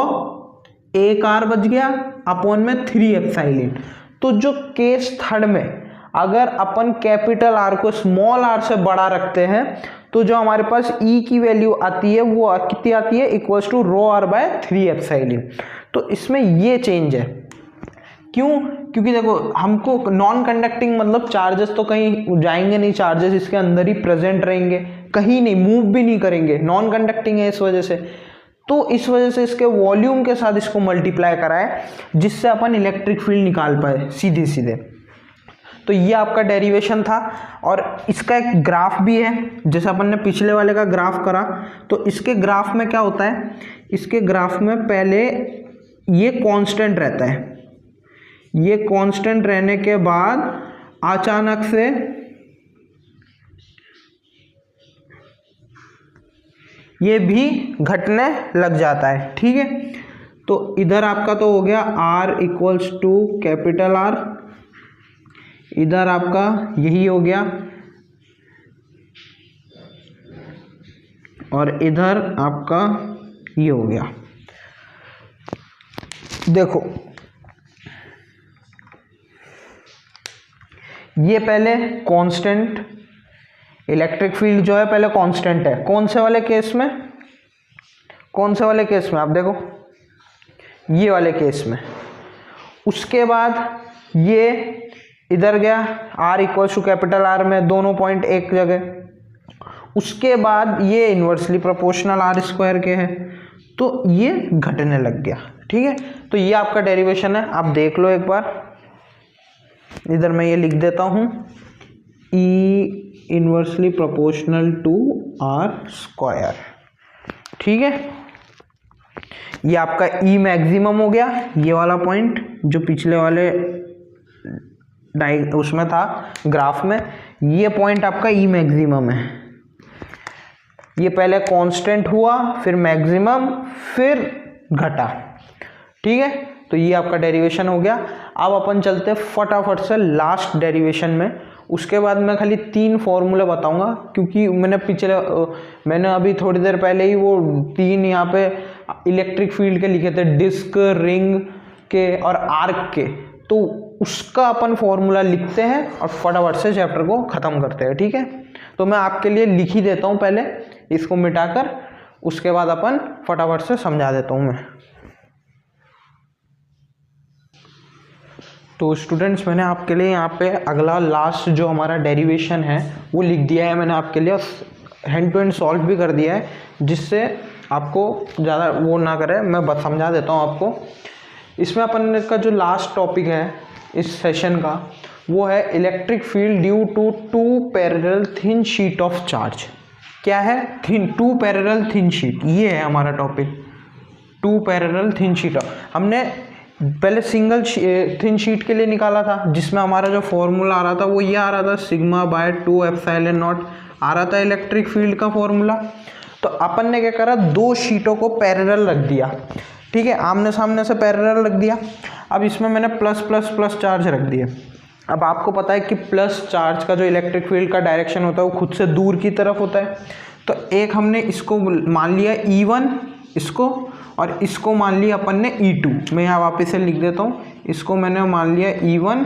एक आर बच गया अपॉन में 3 एप्सिलॉन। तो जो केस थर्ड में अगर अपन कैपिटल आर को स्मॉल आर से बड़ा रखते हैं तो जो हमारे पास E की वैल्यू आती है वो कितनी आती है? Equals to rho R by 3 epsilon. तो इसमें ये चेंज है। क्यों? क्योंकि देखो हमको नॉन कंडक्टिंग मतलब चार्जेस तो कहीं जाएंगे नहीं, चार्जेस इसके अंदर ही प्रेजेंट रहेंगे, कहीं नहीं मूव भी नहीं करेंगे, नॉन कंडक्टिंग है इस वजह से। तो इस वजह से इसके वॉल्यूम के साथ इसको मल्टीप्लाई कराए जिससे अपन इलेक्ट्रिक फील्ड निकाल पाए सीधे सीधे। तो ये आपका डेरिवेशन था, और इसका एक ग्राफ भी है, जैसे अपन ने पिछले वाले का ग्राफ करा। तो इसके ग्राफ में क्या होता है? इसके ग्राफ में पहले ये कांस्टेंट रहता है, ये कांस्टेंट रहने के बाद अचानक से ये भी घटने लग जाता है, ठीक है। तो इधर आपका तो हो गया R equals to capital R, इधर आपका यही हो गया, और इधर आपका ये हो गया। देखो ये पहले कांस्टेंट, इलेक्ट्रिक फील्ड जो है पहले कांस्टेंट है, कौन से वाले केस में? कौन से वाले केस में? आप देखो ये वाले केस में। उसके बाद ये इधर गया R equals to capital R में, दोनों पॉइंट एक जगह। उसके बाद ये इन्वर्सली प्रोपोर्शनल R स्क्वायर के है, तो ये घटने लग गया, ठीक है। तो ये आपका डेरिवेशन है, आप देख लो एक बार। इधर मैं ये लिख देता हूँ, E inversely proportional to R square, ठीक है। ये आपका ई मैक्सिमम हो गया, ये वाला पॉइंट जो पिछले वाले उसमें था ग्राफ में, ये पॉइंट आपका ई मैक्सिमम है। ये पहले कांस्टेंट हुआ, फिर मैक्सिमम, फिर घटा, ठीक है। तो ये आपका डेरिवेशन हो गया। अब अपन चलते हैं फटाफट से लास्ट डेरिवेशन में। उसके बाद मैं खाली 3 फॉर्मूले बताऊंगा, क्योंकि मैंने अभी थोड़ी देर पहले ही वो 3 यहाँ पे इलेक्ट्रिक फील्ड के लिखे थे, डिस्क, रिंग के और आर्क के। तो उसका अपन फॉर्मूला लिखते हैं और फटाफट से चैप्टर को ख़त्म करते हैं, ठीक है। तो मैं आपके लिए लिख ही देता हूँ पहले इसको मिटाकर, उसके बाद अपन फटाफट से समझा देता हूँ मैं। तो स्टूडेंट्स, मैंने आपके लिए यहाँ पे अगला लास्ट जो हमारा डेरिवेशन है वो लिख दिया है मैंने आपके लिए, हैंड टू हैंड सॉल्व भी कर दिया है, जिससे आपको ज़्यादा वो ना करे। मैं बस समझा देता हूँ आपको। इसमें अपन का जो लास्ट टॉपिक है इस सेशन का वो है electric field due to 2 parallel thin sheet of charge. क्या है? 2 पैरेलल थिन शीट, ये है हमारा टॉपिक, 2 पैरेलल थिन शीट। हमने पहले सिंगल थिन शीट के लिए निकाला था, जिसमें हमारा जो फॉर्मूला आ रहा था वो ये आ रहा था, सिग्मा बाय 2 एप्सिलॉन नॉट आ रहा था इलेक्ट्रिक फील्ड का फॉर्मूला। तो अपन ने क्या करा, 2 शीटों को पैरेलल रख दिया, ठीक है, आमने सामने से पैरेलल रख दिया। अब इसमें मैंने प्लस प्लस प्लस चार्ज रख दिए। अब आपको पता है कि प्लस चार्ज का जो इलेक्ट्रिक फील्ड का डायरेक्शन होता है वो खुद से दूर की तरफ होता है। तो एक हमने इसको मान लिया E1 इसको, और इसको मान लिया अपन ने E2। मैं यहाँ वापस से लिख देता हूँ, इसको मैंने मान लिया E1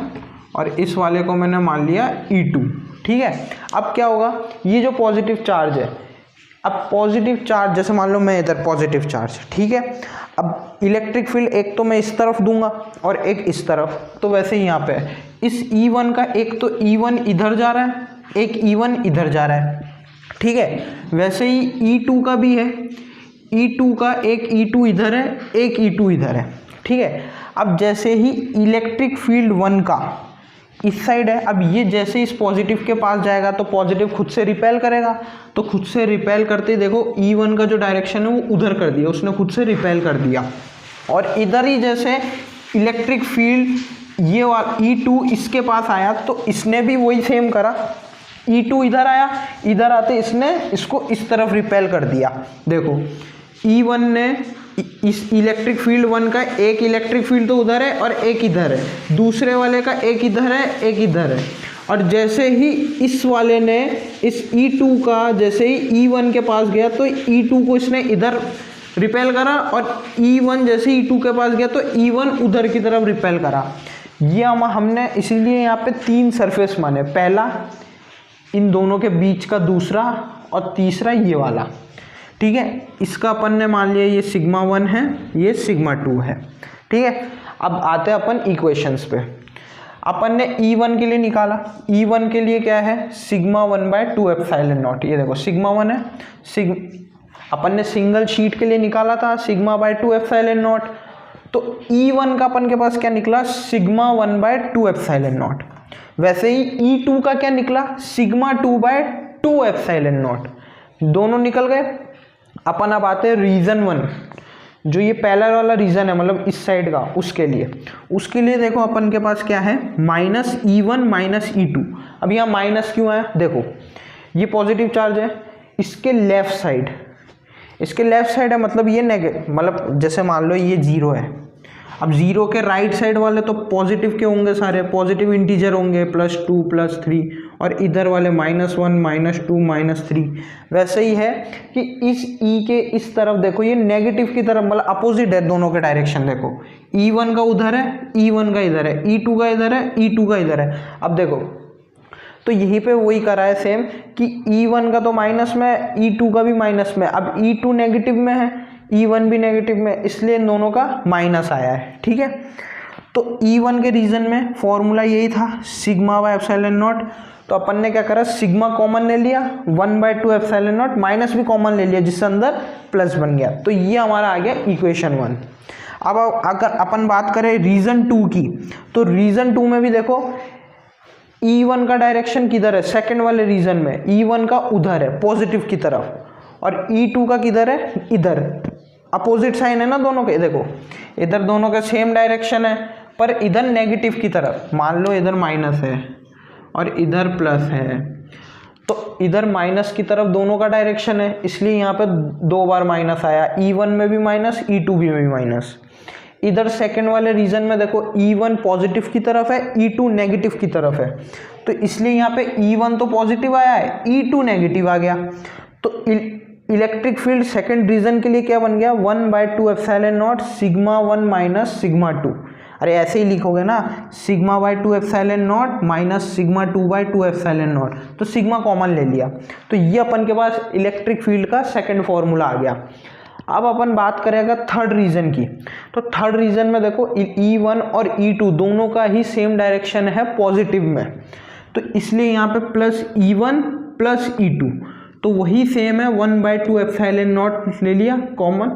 और इस वाले को मैंने मान लिया E2, ठीक है। अब क्या होगा, ये जो पॉजिटिव चार्ज है, अब पॉजिटिव चार्ज जैसे मान लो मैं इधर पॉजिटिव चार्ज, ठीक है। अब इलेक्ट्रिक फील्ड एक तो मैं इस तरफ दूंगा और एक इस तरफ, तो वैसे ही यहाँ पे इस E1 का एक तो E1 इधर जा रहा है, एक E1 इधर जा रहा है, ठीक है। वैसे ही E2 का भी है, E2 का एक E2 इधर है, एक E2 इधर है, ठीक है। अब जैसे ही इलेक्ट्रिक फील्ड 1 का इस साइड है, अब ये जैसे इस पॉजिटिव के पास जाएगा तो पॉजिटिव खुद से रिपेल करेगा, तो खुद से रिपेल करते ही देखो E1 का जो डायरेक्शन है वो उधर कर दिया, उसने खुद से रिपेल कर दिया। और इधर ही जैसे इलेक्ट्रिक फील्ड ये वाला E2 इसके पास आया तो इसने भी वही सेम करा, E2 इधर आया, इधर आते इसने इसको इस तरफ रिपेल कर दिया। देखो E1 ने इस इलेक्ट्रिक फील्ड 1 का एक इलेक्ट्रिक फील्ड तो उधर है और एक इधर है, दूसरे वाले का एक इधर है, एक इधर है। और जैसे ही इस वाले ने इस E2 का जैसे ही E1 के पास गया तो E2 को इसने इधर रिपेल करा, और E1 जैसे E2 के पास गया तो E1 उधर की तरफ रिपेल करा। ये हमने इसीलिए यहाँ पे 3 सरफेस माने, पहला इन दोनों के बीच का, दूसरा और तीसरा ये वाला, ठीक है। इसका अपन ने मान लिया ये सिग्मा 1 है, ये सिग्मा 2 है, ठीक है। अब आते हैं अपन इक्वेशंस पे। अपन ने E1 के लिए निकाला, E1 के लिए क्या है, सिग्मा 1/2 एप्सिलॉन नॉट। ये देखो सिग्मा 1 है, अपन ने सिंगल शीट के लिए निकाला था सिग्मा बाय 2 एप्सिलॉन नॉट। तो E1 का अपन के पास क्या निकला, सिग्मा 1/2 एप्सिलॉन नॉट। वैसे ही E2 का क्या निकला, सिग्मा 2/2 एप्सिलॉन नॉट। दोनों निकल गए। अपन अब आते हैं रीजन 1, जो ये पहला वाला रीजन है, मतलब इस साइड का, उसके लिए देखो अपन के पास क्या है, -E1 -E2। अब यहाँ माइनस क्यों आया, देखो ये पॉजिटिव चार्ज है, इसके लेफ्ट साइड है, मतलब ये नेगेटिव, मतलब जैसे मान लो ये 0 है। अब 0 के राइट साइड वाले तो पॉजिटिव के होंगे, सारे पॉजिटिव इंटीजर होंगे, +2 +3, और इधर वाले -1 -2 -3। वैसे ही है कि इस E के इस तरफ देखो, ये नेगेटिव की तरफ, मतलब अपोजिट है दोनों के डायरेक्शन। देखो E1 का उधर है, E1 का इधर है, E2 का इधर है, E2 का इधर है। अब देखो तो यहीं पे वही करा है सेम कि E1 का तो माइनस में है, E2 का भी माइनस में। अब E2 नेगेटिव में है, E1 भी नेगेटिव में, इसलिए इन दोनों का माइनस आया है, ठीक है। तो E1 के रीजन में फॉर्मूला यही था, सिग्मा बाय एप्सिलॉन नॉट। तो अपन ने क्या करा, सिग्मा कॉमन ले लिया, 1/2 एप्सिलॉन नॉट, माइनस भी कॉमन ले लिया, जिससे अंदर प्लस बन गया। तो ये हमारा आ गया इक्वेशन 1। अब अगर अपन बात करें रीजन 2 की, तो रीजन 2 में भी देखो E1 का डायरेक्शन किधर है, सेकंड वाले रीजन में E1 का उधर है पॉजिटिव की तरफ, और E2 का किधर है, इधर। अपोजिट साइन है ना दोनों के, देखो इधर दोनों के सेम डायरेक्शन है, पर इधर नेगेटिव की तरफ, मान लो इधर माइनस है और इधर प्लस है, तो इधर माइनस की तरफ दोनों का डायरेक्शन है, इसलिए यहाँ पे 2 बार माइनस आया, E1 में भी माइनस, E2 में भी माइनस। इधर सेकंड वाले रीजन में देखो E1 पॉजिटिव की तरफ है, E2 नेगेटिव की तरफ है, तो इसलिए यहाँ पे E1 तो पॉजिटिव आया है, E2 नेगेटिव आ गया। तो इलेक्ट्रिक फील्ड सेकंड रीजन के लिए क्या बन गया, 1/2 epsilon not sigma 1 minus sigma 2। अरे ऐसे ही लिखोगे ना, सिग्मा/2 epsilon not minus sigma 2/2 epsilon not, तो सिग्मा कॉमन ले लिया, तो ये अपन के पास इलेक्ट्रिक फील्ड का सेकंड फॉर्मूला आ गया। अब अपन बात करेगा थर्ड रीजन की, तो थर्ड रीजन में देखो E1 और E2 दोनों का ही सेम डायरेक्शन है पॉजिटिव में, तो इसलिए यहाँ पे प्लस E1 प्लस E2, तो वही सेम है 1/2 एप्सिलॉन नॉट ले लिया कॉमन,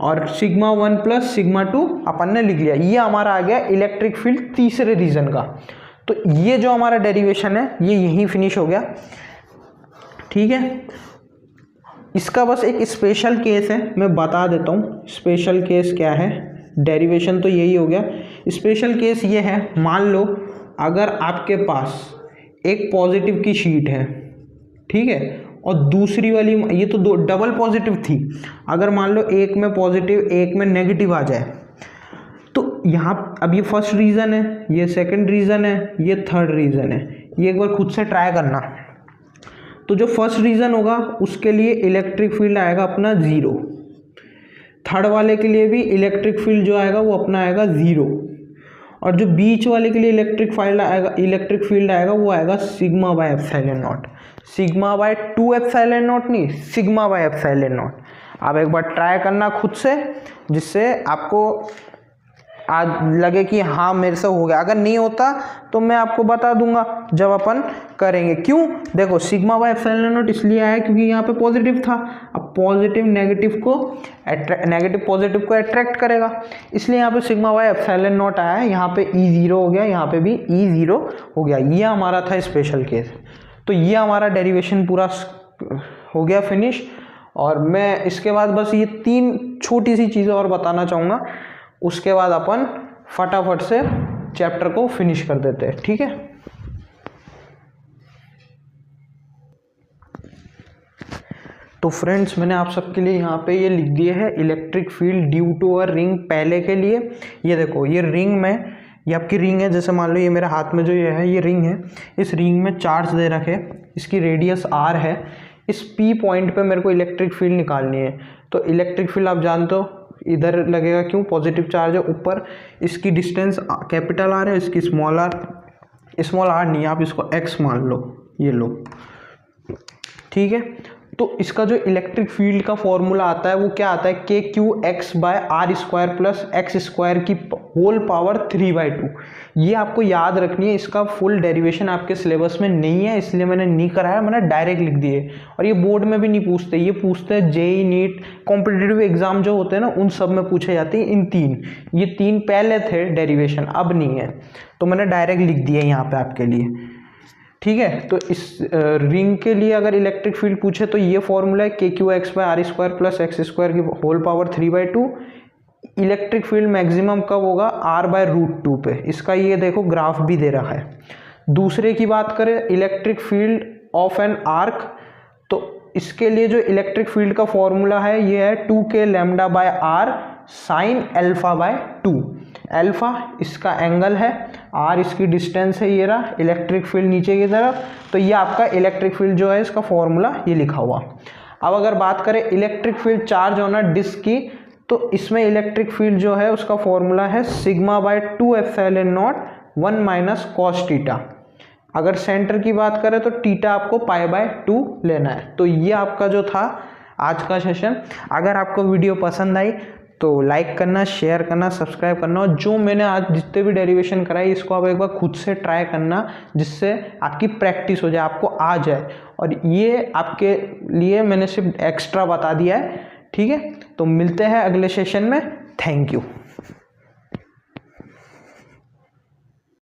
और सिग्मा 1 प्लस सिग्मा 2 अपन ने लिख लिया। ये हमारा आ गया इलेक्ट्रिक फील्ड तीसरे रीजन का। तो ये जो हमारा डेरिवेशन है ये यहीं फिनिश हो गया, ठीक है। इसका बस एक स्पेशल केस है, मैं बता देता हूँ स्पेशल केस क्या है। डेरिवेशन तो यही हो गया, स्पेशल केस ये है, मान लो अगर आपके पास एक पॉजिटिव की शीट है, ठीक है, और दूसरी वाली, ये तो दो डबल पॉजिटिव थी, अगर मान लो एक में पॉजिटिव एक में नेगेटिव आ जाए, तो यहाँ अब ये फर्स्ट रीज़न है, ये सेकंड रीज़न है, ये थर्ड रीज़न है, ये एक बार खुद से ट्राई करना। तो जो फर्स्ट रीज़न होगा उसके लिए इलेक्ट्रिक फील्ड आएगा अपना 0, थर्ड वाले के लिए भी इलेक्ट्रिक फील्ड जो आएगा वो अपना आएगा 0, और जो बीच वाले के लिए इलेक्ट्रिक फील्ड आएगा वो आएगा सिग्मा/एप्सिलॉन नॉट, सिग्मा/2 एप्सिलॉन नॉट नहीं, सिग्मा/एप्सिलॉन नॉट। आप एक बार ट्राई करना खुद से, जिससे आपको आज लगे कि हाँ मेरे से हो गया। अगर नहीं होता तो मैं आपको बता दूंगा जब अपन करेंगे। क्यों, देखो सिग्मा/एप्सिलॉन नॉट इसलिए आया क्योंकि यहाँ पे पॉजिटिव था, अब पॉजिटिव नेगेटिव पॉजिटिव को अट्रैक्ट करेगा, इसलिए यहाँ पे सिग्मा/एप्सिलॉन नॉट आया है, यहाँ पे E0 हो गया, यहाँ पे भी E0 हो गया। ये हमारा था स्पेशल केस। तो ये हमारा डेरिवेशन पूरा हो गया फिनिश, और मैं इसके बाद बस ये 3 छोटी सी चीज़ें और बताना चाहूँगा, उसके बाद अपन फटाफट से चैप्टर को फिनिश कर देते हैं, ठीक है। तो फ्रेंड्स मैंने आप सबके लिए यहाँ पे ये लिख दिए है electric field due to a ring. पहले के लिए ये देखो, ये रिंग में, ये आपकी रिंग है, जैसे मान लो ये मेरे हाथ में जो ये है ये रिंग है, इस रिंग में चार्ज दे रखे, इसकी रेडियस r है, इस P पॉइंट पे मेरे को इलेक्ट्रिक फील्ड निकालनी है। तो इलेक्ट्रिक फील्ड आप जानते हो इधर लगेगा, क्यों, पॉजिटिव चार्ज है ऊपर, इसकी डिस्टेंस कैपिटल R है, इसकी स्मॉल r नहीं, आप इसको x मान लो, ये लो, ठीक है। तो इसका जो इलेक्ट्रिक फील्ड का फॉर्मूला आता है वो क्या आता है, KQ(x/r² प्लस x² की होल पावर 3/2। ये आपको याद रखनी है, इसका फुल डेरिवेशन आपके सिलेबस में नहीं है, इसलिए मैंने नहीं कराया, मैंने डायरेक्ट लिख दिए। और ये बोर्ड में भी नहीं पूछते, ये पूछते हैं JEE नीट कॉम्पिटिटिव एग्जाम जो होते हैं ना उन सब में पूछे जाते हैं। ये तीन पहले थे डेरिवेशन, अब नहीं है, तो मैंने डायरेक्ट लिख दिया यहाँ पे आपके लिए, ठीक है। तो इस रिंग के लिए अगर इलेक्ट्रिक फील्ड पूछे तो ये फॉर्मूला है KQ(x/r² प्लस x² की whole power 3/2। Electric field maximum कब होगा, r/√2 पे, इसका ये देखो ग्राफ भी दे रहा है। दूसरे की बात करें electric field of an arc, तो इसके लिए जो इलेक्ट्रिक फील्ड का फॉर्मूला है ये है 2k λ/r sin α/2। अल्फा इसका एंगल है, r इसकी डिस्टेंस है, ये रहा इलेक्ट्रिक फील्ड नीचे की तरफ, तो ये आपका इलेक्ट्रिक फील्ड जो है इसका फॉर्मूला ये लिखा हुआ। अब अगर बात करें electric field charge on a disc की, तो इसमें इलेक्ट्रिक फील्ड जो है उसका फॉर्मूला है सिग्मा/2 epsilon not 1 minus cos theta. अगर सेंटर की बात करें तो थीटा आपको π/2 लेना है। तो ये आपका जो था आज का सेशन। अगर आपको वीडियो पसंद आई तो लाइक करना, शेयर करना, सब्सक्राइब करना, और जो मैंने आज जितने भी डेरिवेशन कराई इसको आप एक बार खुद से ट्राई करना, जिससे आपकी प्रैक्टिस हो जाए, आपको आ जाए। और ये आपके लिए मैंने सिर्फ एक्स्ट्रा बता दिया है, ठीक है। तो मिलते हैं अगले सेशन में, थैंक यू।